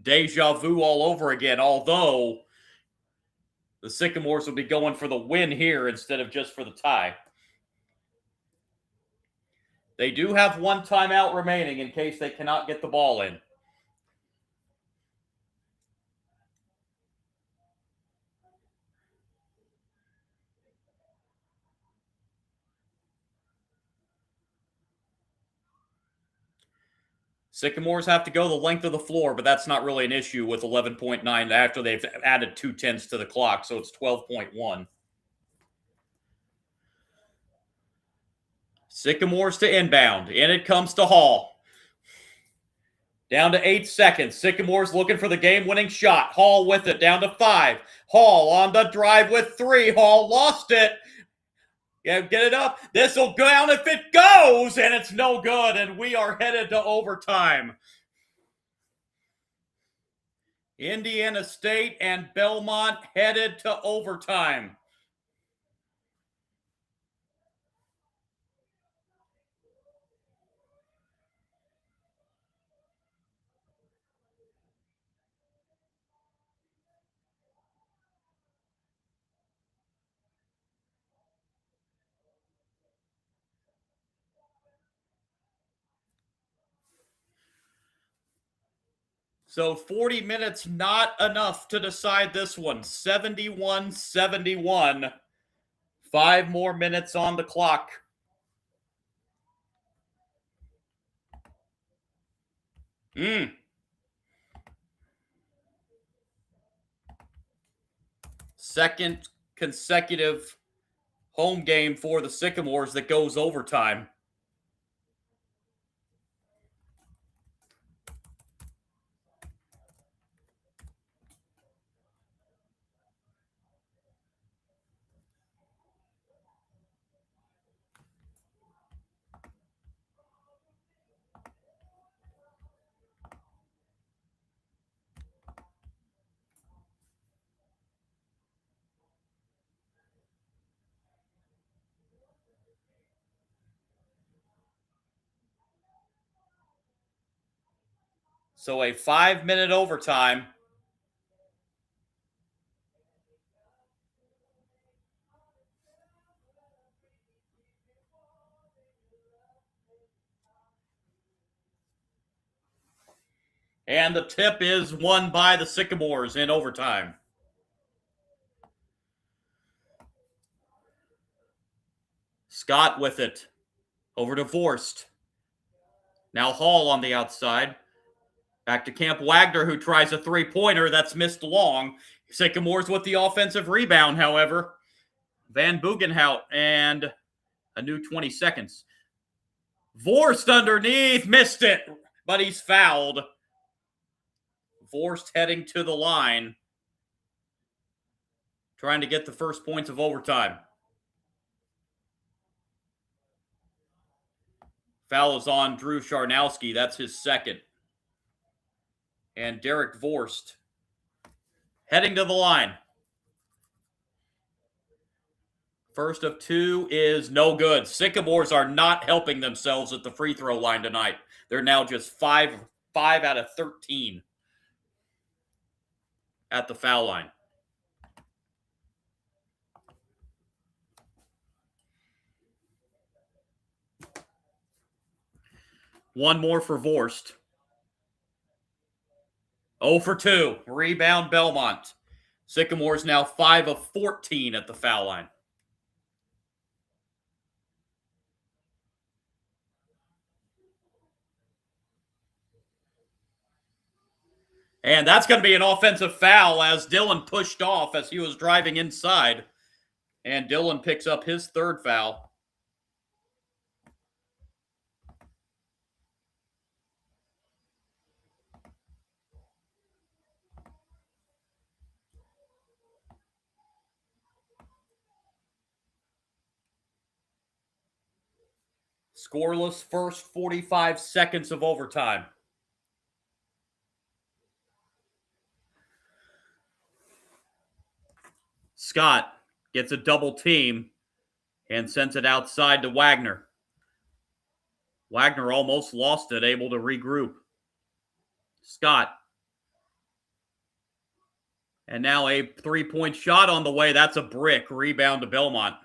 Deja vu all over again, although the Sycamores will be going for the win here instead of just for the tie. They do have 1 timeout remaining in case they cannot get the ball in. Sycamores have to go the length of the floor, but that's not really an issue with 11.9 after they've added 2 tenths to the clock, so it's 12.1. Sycamores to inbound, and it comes to Hall. Down to 8 seconds. Sycamores looking for the game-winning shot. Hall with it. Down to 5. Hall on the drive with 3. Hall lost it. Yeah, get it up. This will go down if it goes, and it's no good, and we are headed to overtime. Indiana State and Belmont headed to overtime. So 40 minutes, not enough to decide this one. 71-71. 5 more minutes on the clock. Second consecutive home game for the Sycamores that goes overtime. So a 5-minute overtime. And the tip is won by the Sycamores in overtime. Scott with it. Over to Vorst. Now Hall on the outside. Back to Camp Wagner, who tries a three-pointer that's missed long. Sycamores with the offensive rebound, however. Van Bugenhout and a new 20 seconds. Vorst underneath, missed it, but he's fouled. Vorst heading to the line, trying to get the first points of overtime. Foul is on Drew Charnowski. That's his second. And Derek Vorst heading to the line. First of 2 is no good. Sycamores are not helping themselves at the free throw line tonight. They're now just 5 out of 13 at the foul line. One more for Vorst. 0 for 2. Rebound Belmont. Sycamores now 5 of 14 at the foul line. And that's going to be an offensive foul as Dylan pushed off as he was driving inside. And Dylan picks up his third foul. Scoreless first 45 seconds of overtime. Scott gets a double team and sends it outside to Wagner. Wagner almost lost it, able to regroup. Scott. And now a three-point shot on the way. That's a brick. Rebound to Belmont.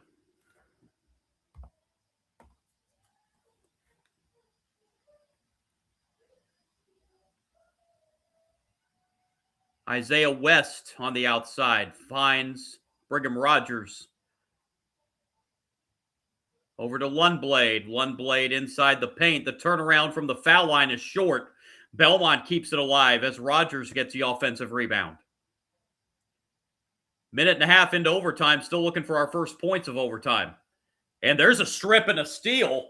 Isaiah West on the outside finds Brigham Rogers. Over to Lundblade. Lundblade inside the paint. The turnaround from the foul line is short. Belmont keeps it alive as Rogers gets the offensive rebound. Minute and a half into overtime, still looking for our first points of overtime. And there's a strip and a steal.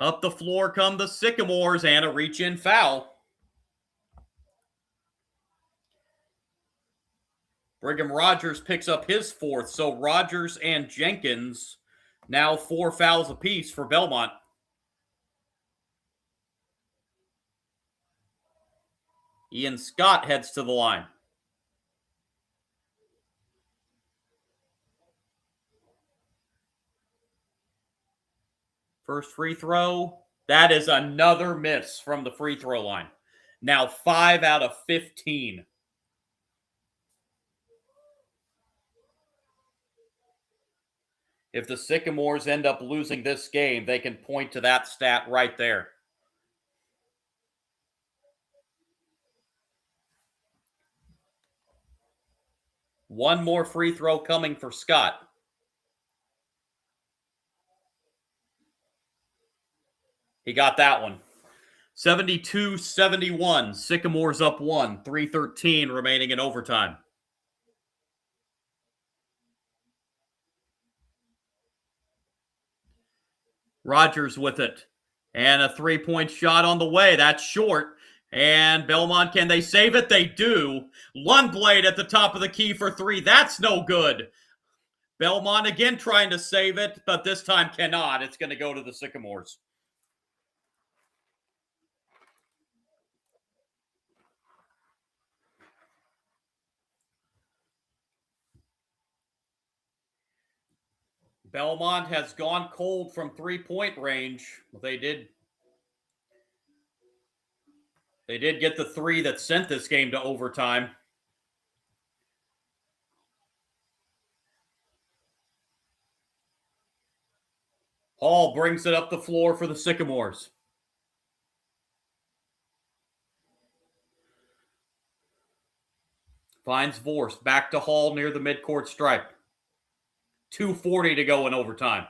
Up the floor come the Sycamores, and a reach-in foul. Brigham Rogers picks up his fourth, so Rogers and Jenkins now 4 fouls apiece for Belmont. Ian Scott heads to the line. First free throw. That is another miss from the free throw line. Now 5 out of 15. If the Sycamores end up losing this game, they can point to that stat right there. One more free throw coming for Scott. He got that one. 72-71. Sycamores up 1. 3:13 remaining in overtime. Rogers with it. And a three-point shot on the way. That's short. And Belmont, can they save it? They do. Lundblade at the top of the key for 3. That's no good. Belmont again trying to save it, but this time cannot. It's going to go to the Sycamores. Belmont has gone cold from three-point range. They did get the 3 that sent this game to overtime. Hall brings it up the floor for the Sycamores. Finds Vorst. Back to Hall near the midcourt stripe. 2:40 to go in overtime.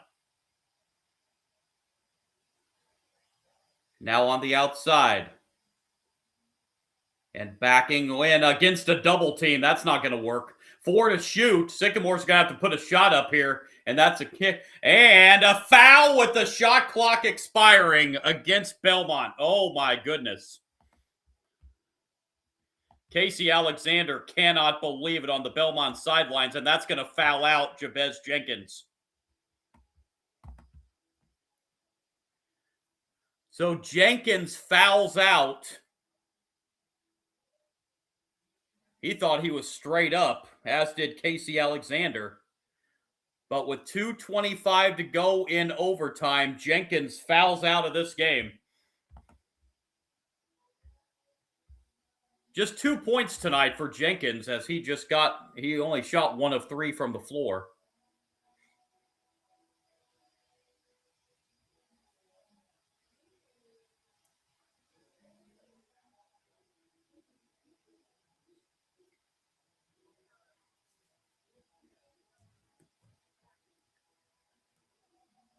Now on the outside. And backing in against a double team. That's not going to work. 4 to shoot. Sycamore's going to have to put a shot up here. And that's a kick. And a foul with the shot clock expiring against Belmont. Oh, my goodness. Casey Alexander cannot believe it on the Belmont sidelines, and that's going to foul out Jabez Jenkins. So Jenkins fouls out. He thought he was straight up, as did Casey Alexander. But with 2:25 to go in overtime, Jenkins fouls out of this game. Just 2 points tonight for Jenkins, as he only shot 1 of 3 from the floor.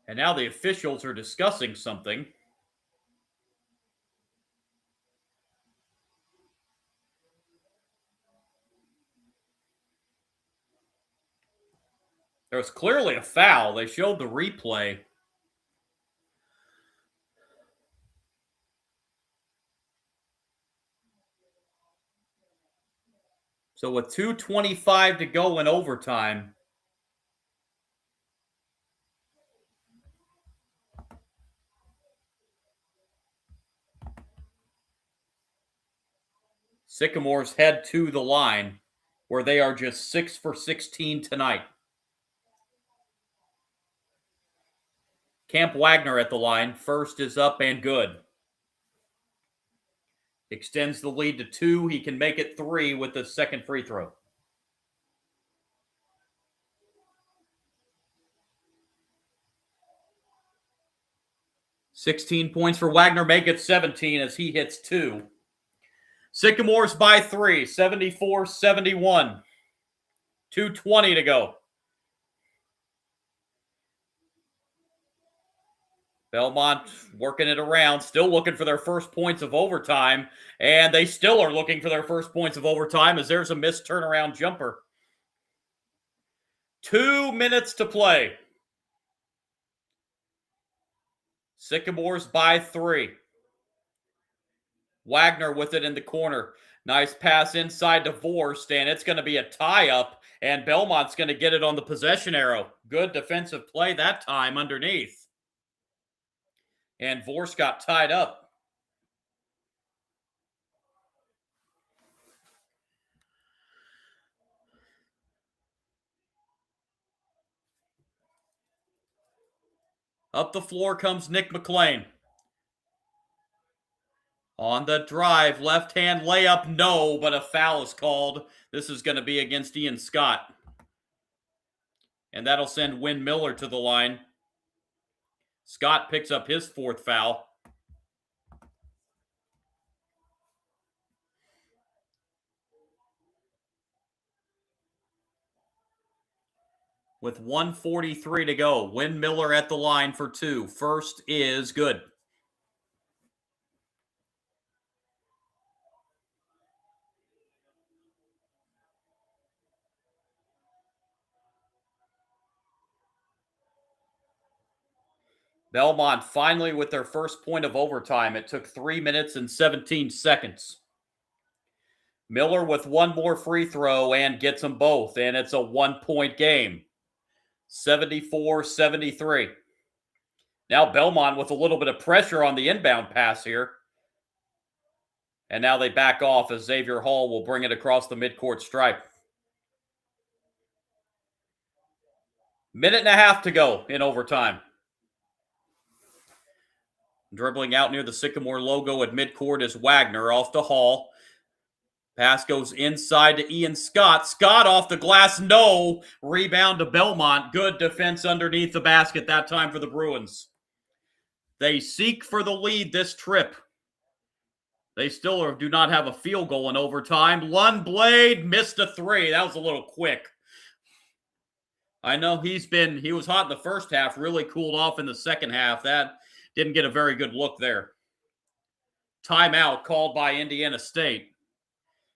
And now the officials are discussing something. There was clearly a foul. They showed the replay. So with 2:25 to go in overtime, Sycamores head to the line, where they are just 6 for 16 tonight. Camp Wagner at the line. First is up and good. Extends the lead to 2. He can make it 3 with the second free throw. $16 points for Wagner. Make it 17 as he hits 2. Sycamores by 3. 74-71. 2:20 to go. Belmont working it around, still looking for their first points of overtime, and they still are looking for their first points of overtime as there's a missed turnaround jumper. 2 minutes to play. Sycamores by 3. Wagner with it in the corner. Nice pass inside to Vorst, and it's going to be a tie-up, and Belmont's going to get it on the possession arrow. Good defensive play that time underneath. And Vorst got tied up. Up the floor comes Nick McLean. On the drive, left-hand layup, no, but a foul is called. This is going to be against Ian Scott. And that'll send Wynn Miller to the line. Scott picks up his 4th foul. With 1:43 to go, Wynn Miller at the line for 2. First is good. Belmont finally with their first point of overtime. It took 3 minutes and 17 seconds. Miller with one more free throw and gets them both, and it's a 1-point game. 74-73. Now Belmont with a little bit of pressure on the inbound pass here. And now they back off as Xavier Hall will bring it across the midcourt stripe. Minute and a half to go in overtime. Dribbling out near the Sycamore logo at midcourt is Wagner off to Hall. Pass goes inside to Ian Scott. Scott off the glass, no. Rebound to Belmont. Good defense underneath the basket that time for the Bruins. They seek for the lead this trip. They still do not have a field goal in overtime. Lundblade missed a 3. That was a little quick. I know he was hot in the first half, really cooled off in the second half. That didn't get a very good look there. Timeout called by Indiana State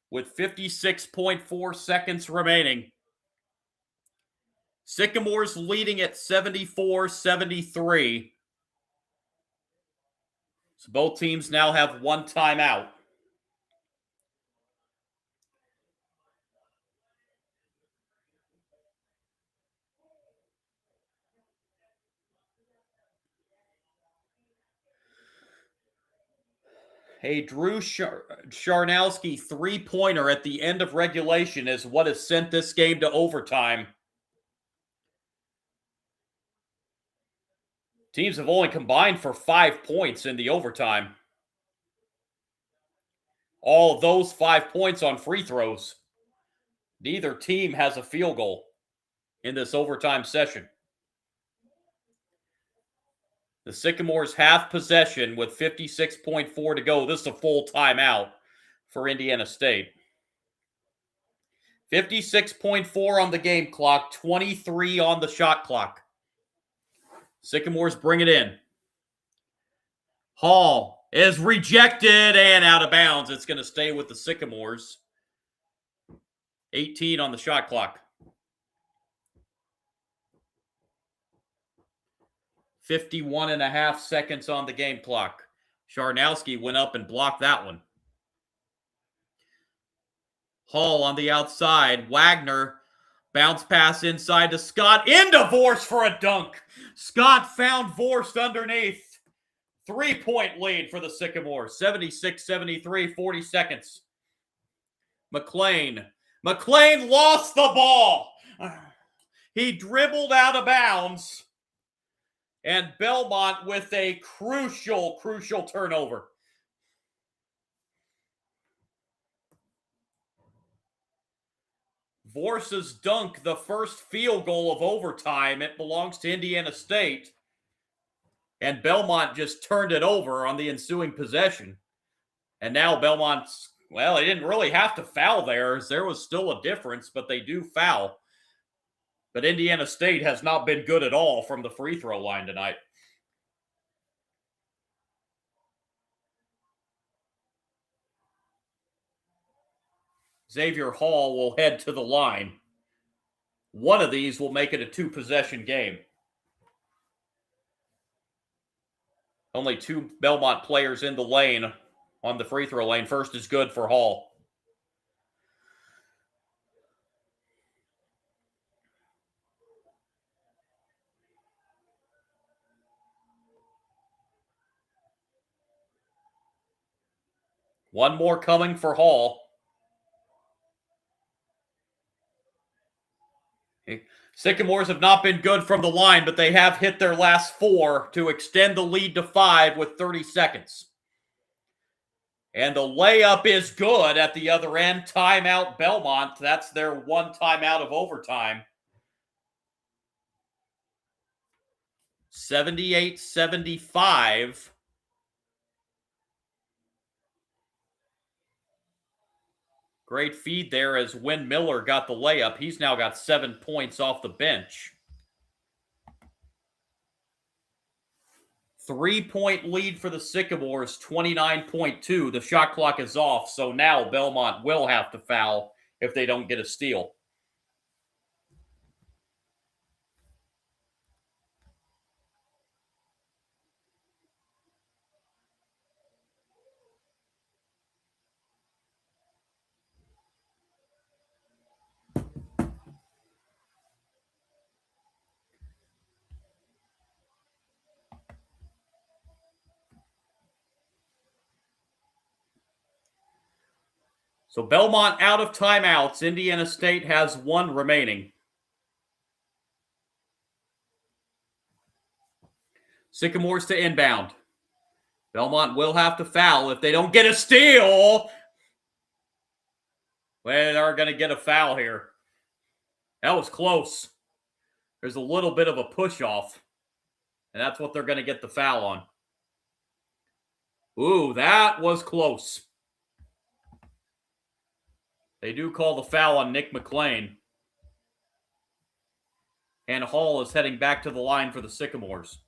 with 56.4 seconds remaining. Sycamores leading at 74-73. So both teams now have one timeout. A Drew Sharnowski three-pointer at the end of regulation is what has sent this game to overtime. Teams have only combined for 5 points in the overtime. All of those 5 points on free throws. Neither team has a field goal in this overtime session. The Sycamores have possession with 56.4 to go. This is a full timeout for Indiana State. 56.4 on the game clock, 23 on the shot clock. Sycamores bring it in. Hall is rejected and out of bounds. It's going to stay with the Sycamores. 18 on the shot clock. 51 and a half seconds on the game clock. Sharnowski went up and blocked that one. Hall on the outside. Wagner, bounce pass inside to Scott. Into Vorst for a dunk. Scott found Vorst underneath. 3-point lead for the Sycamores. 76-73, 40 seconds. McLean lost the ball. He dribbled out of bounds. And Belmont with a crucial turnover. Vorst's dunk, the first field goal of overtime. It belongs to Indiana State. And Belmont just turned it over on the ensuing possession. And now Belmont's, well, they didn't really have to foul there. There was still a difference, but they do foul. But Indiana State has not been good at all from the free throw line tonight. Xavier Hall will head to the line. One of these will make it a 2-possession game. Only 2 Belmont players in the lane on the free throw lane. First is good for Hall. One more coming for Hall. Sycamores have not been good from the line, but they have hit their last 4 to extend the lead to 5 with 30 seconds. And the layup is good at the other end. Timeout Belmont. That's their one timeout of overtime. 78-75. Great feed there as Wynn Miller got the layup. He's now got 7 points off the bench. 3-point lead for the Sycamores, 29.2. The shot clock is off, so now Belmont will have to foul if they don't get a steal. So Belmont out of timeouts. Indiana State has 1 remaining. Sycamores to inbound. Belmont will have to foul if they don't get a steal. Well, they are going to get a foul here. That was close. There's a little bit of a push-off, and that's what they're going to get the foul on. Ooh, that was close. They do call the foul on Nick McLean. And Hall is heading back to the line for the Sycamores.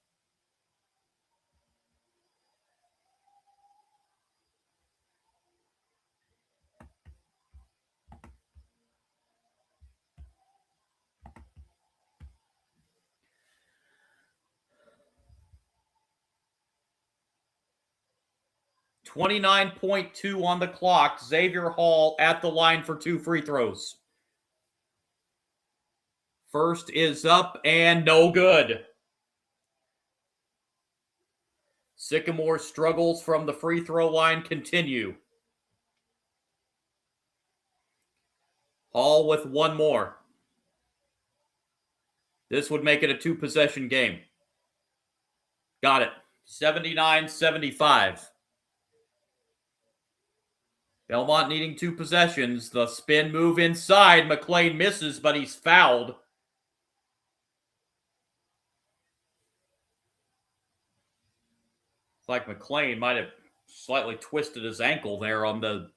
.2 on the clock. Xavier Hall at the line for 2 free throws. First is up and no good. Sycamore struggles from the free throw line continue. Hall with 1 more. This would make it a 2-possession game. Got it. 79-75. Belmont needing 2 possessions. The spin move inside. McLean misses, but he's fouled. It's like McLean might have slightly twisted his ankle there on the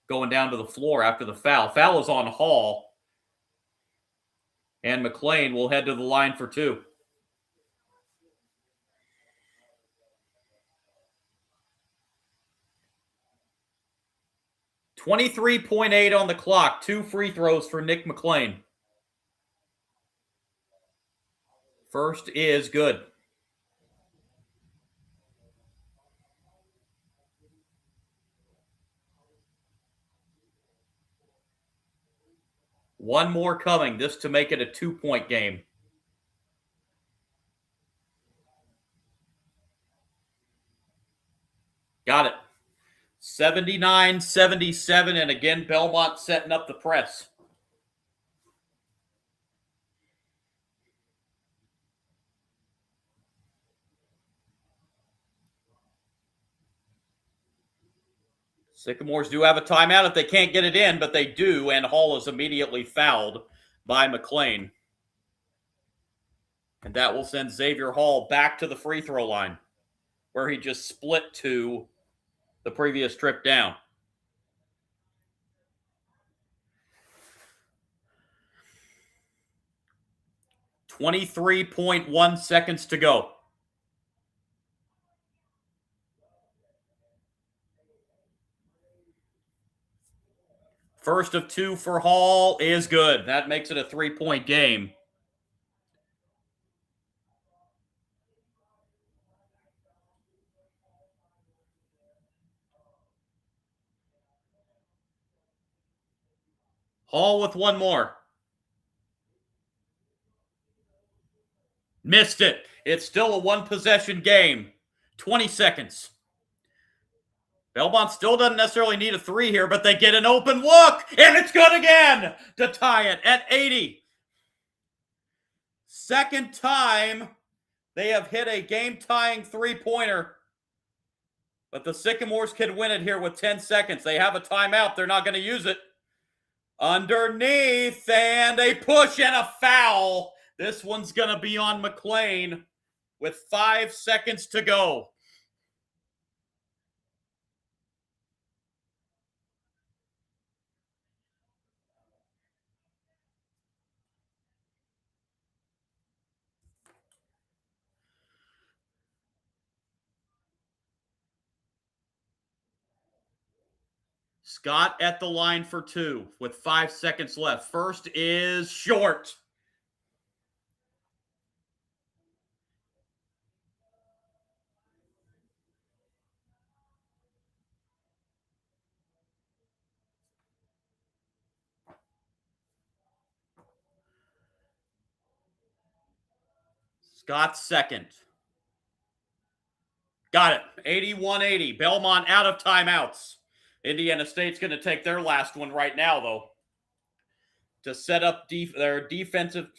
going down to the floor after the foul. Foul is on Hall. And McLean will head to the line for 2. .8 on the clock. 2 free throws for Nick McLean. First is good. One more coming. This to make it a 2-point game. Got it. 79-77, and again, Belmont setting up the press. Sycamores do have a timeout if they can't get it in, but they do, and Hall is immediately fouled by McLean. And that will send Xavier Hall back to the free throw line, where he just split to the previous trip down. .1 seconds to go. First of 2 for Hall is good. That makes it a 3-point game. Hall with one more. Missed it. It's still a one-possession game. 20 seconds. Belmont still doesn't necessarily need a 3 here, but they get an open look, and it's good again to tie it at 80. Second time they have hit a game-tying 3-pointer, but the Sycamores can win it here with 10 seconds. They have a timeout. They're not going to use it. Underneath, and a push and a foul. This one's going to be on McLean with 5 seconds to go. Scott at the line for 2 with 5 seconds left. First is short. Scott's second. Got it. 81-80. Belmont out of timeouts. Indiana State's going to take their last one right now, though, to set up their defensive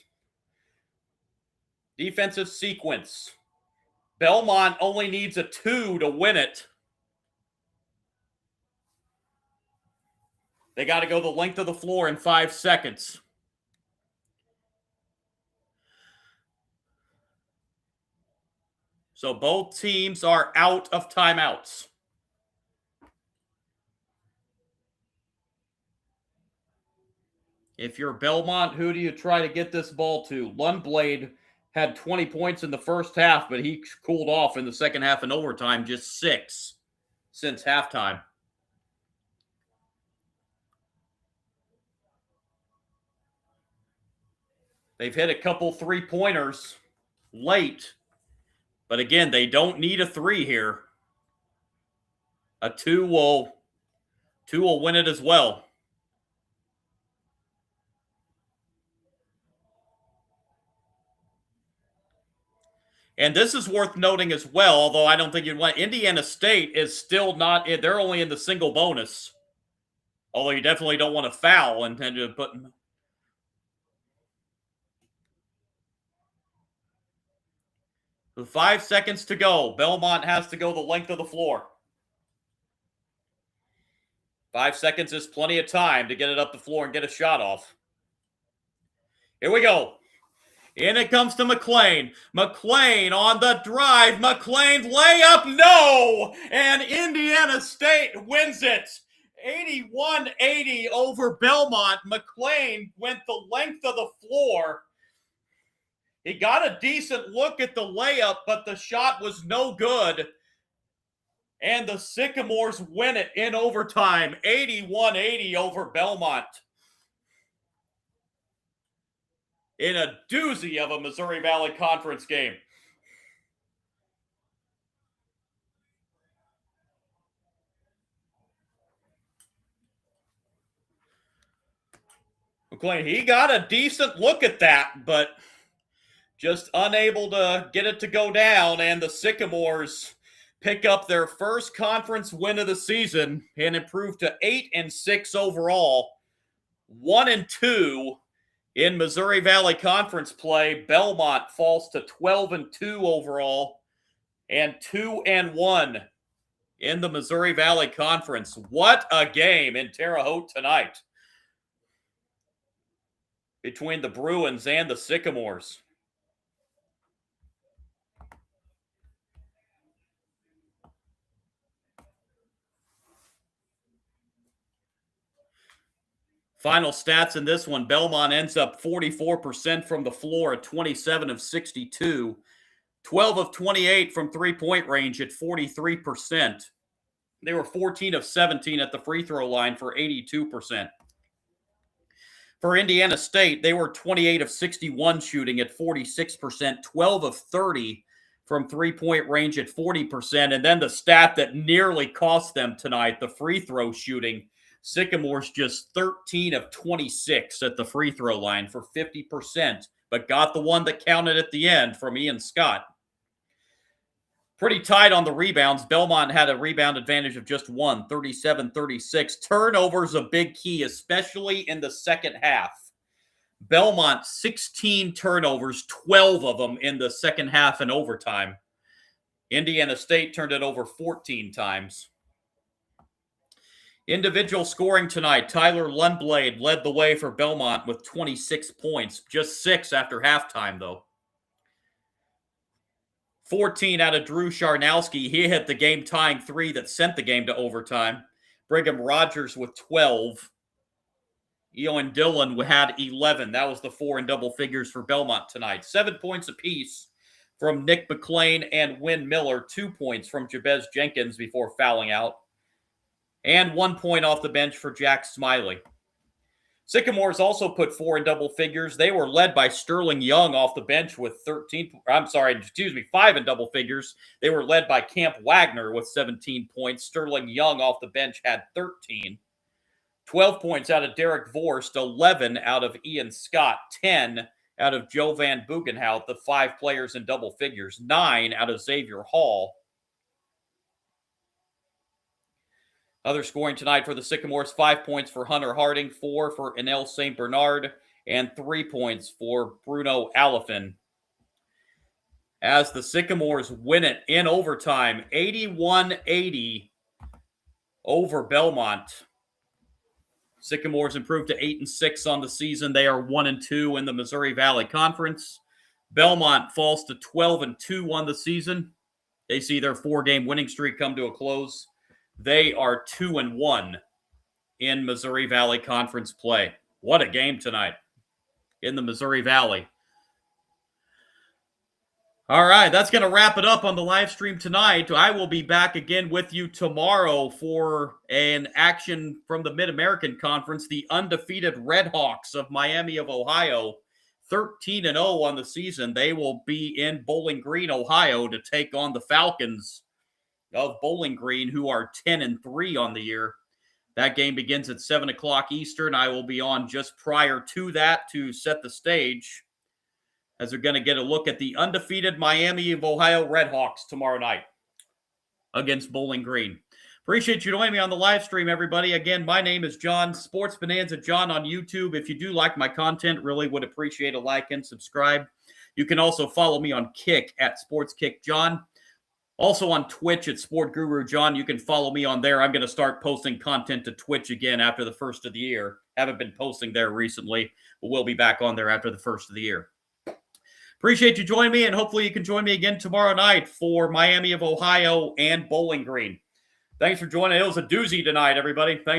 sequence. Belmont only needs a 2 to win it. They got to go the length of the floor in 5 seconds. So both teams are out of timeouts. If you're Belmont, who do you try to get this ball to? Lundblade had 20 points in the first half, but he cooled off in the second half and overtime, just 6 since halftime. They've hit a couple 3-pointers late, but again, they don't need a 3 here. A 2 will win it as well. And this is worth noting as well, although I don't think you'd want. Indiana State is still not, they're only in the single bonus. Although you definitely don't want to foul and tend to put. With 5 seconds to go, Belmont has to go the length of the floor. 5 seconds is plenty of time to get it up the floor and get a shot off. Here we go. In it comes to McLean. McLean on the drive. McLean layup, no! And Indiana State wins it. 81-80 over Belmont. McLean went the length of the floor. He got a decent look at the layup, but the shot was no good. And the Sycamores win it in overtime. 81-80 over Belmont. In a doozy of a Missouri Valley Conference game. McLean, he got a decent look at that, but just unable to get it to go down, and the Sycamores pick up their first conference win of the season and improve to 8-6 overall, 1-2 in Missouri Valley Conference play. Belmont falls to 12-2 overall and 2-1 in the Missouri Valley Conference. What a game in Terre Haute tonight between the Bruins and the Sycamores. Final stats in this one. Belmont ends up 44% from the floor at 27 of 62. 12 of 28 from three-point range at 43%. They were 14 of 17 at the free throw line for 82%. For Indiana State, they were 28 of 61 shooting at 46%, 12 of 30 from three-point range at 40%. And then the stat that nearly cost them tonight, the free throw shooting. Sycamores just 13 of 26 at the free throw line for 50%, but got the one that counted at the end from Ian Scott. Pretty tight on the rebounds. Belmont had a rebound advantage of just one, 37-36. Turnovers a big key, especially in the second half. Belmont, 16 turnovers, 12 of them in the second half and overtime. Indiana State turned it over 14 times. Individual scoring tonight, Tyler Lundblade led the way for Belmont with 26 points, just 6 after halftime, though. 14 out of Drew Sharnowski. He hit the game-tying 3 that sent the game to overtime. Brigham Rogers with 12. Eoin Dillon had 11. That was the 4 in double figures for Belmont tonight. 7 points apiece from Nick McLean and Wynn Miller. 2 points from Jabez Jenkins before fouling out. And 1 point off the bench for Jack Smiley. Sycamores also put 4 in double figures. They were led by Sterling Young off the bench with 5 in double figures. They were led by Camp Wagner with 17 points. Sterling Young off the bench had 13. 12 points out of Derek Vorst, 11 out of Ian Scott, 10 out of Joe Van Bugenhout, the 5 players in double figures, 9 out of Xavier Hall. Other scoring tonight for the Sycamores, 5 points for Hunter Harding, 4 for Enel St. Bernard, and 3 points for Bruno Alifin. As the Sycamores win it in overtime, 81-80 over Belmont. Sycamores improved to 8-6 on the season. They are 1-2 in the Missouri Valley Conference. Belmont falls to 12-2 on the season. They see their 4-game winning streak come to a close. They are 2-1 in Missouri Valley Conference play. What a game tonight in the Missouri Valley. All right, that's going to wrap it up on the live stream tonight. I will be back again with you tomorrow for an action from the Mid-American Conference. The undefeated Redhawks of Miami of Ohio, 13-0 on the season. They will be in Bowling Green, Ohio to take on the Falcons of Bowling Green, who are 10-3 on the year. That game begins at 7 o'clock Eastern. I will be on just prior to that to set the stage, as they're going to get a look at the undefeated Miami of Ohio Redhawks tomorrow night against Bowling Green. Appreciate you joining me on the live stream, everybody. Again, my name is John, Sports Bonanza John on YouTube. If you do like my content, really would appreciate a like and subscribe. You can also follow me on Kick at Sports Kick John. Also on Twitch at Sport Guru John. You can follow me on there. I'm going to start posting content to Twitch again after the first of the year. Haven't been posting there recently, but we'll be back on there after the first of the year. Appreciate you joining me, and hopefully you can join me again tomorrow night for Miami of Ohio and Bowling Green. Thanks for joining. It was a doozy tonight, everybody. Thanks.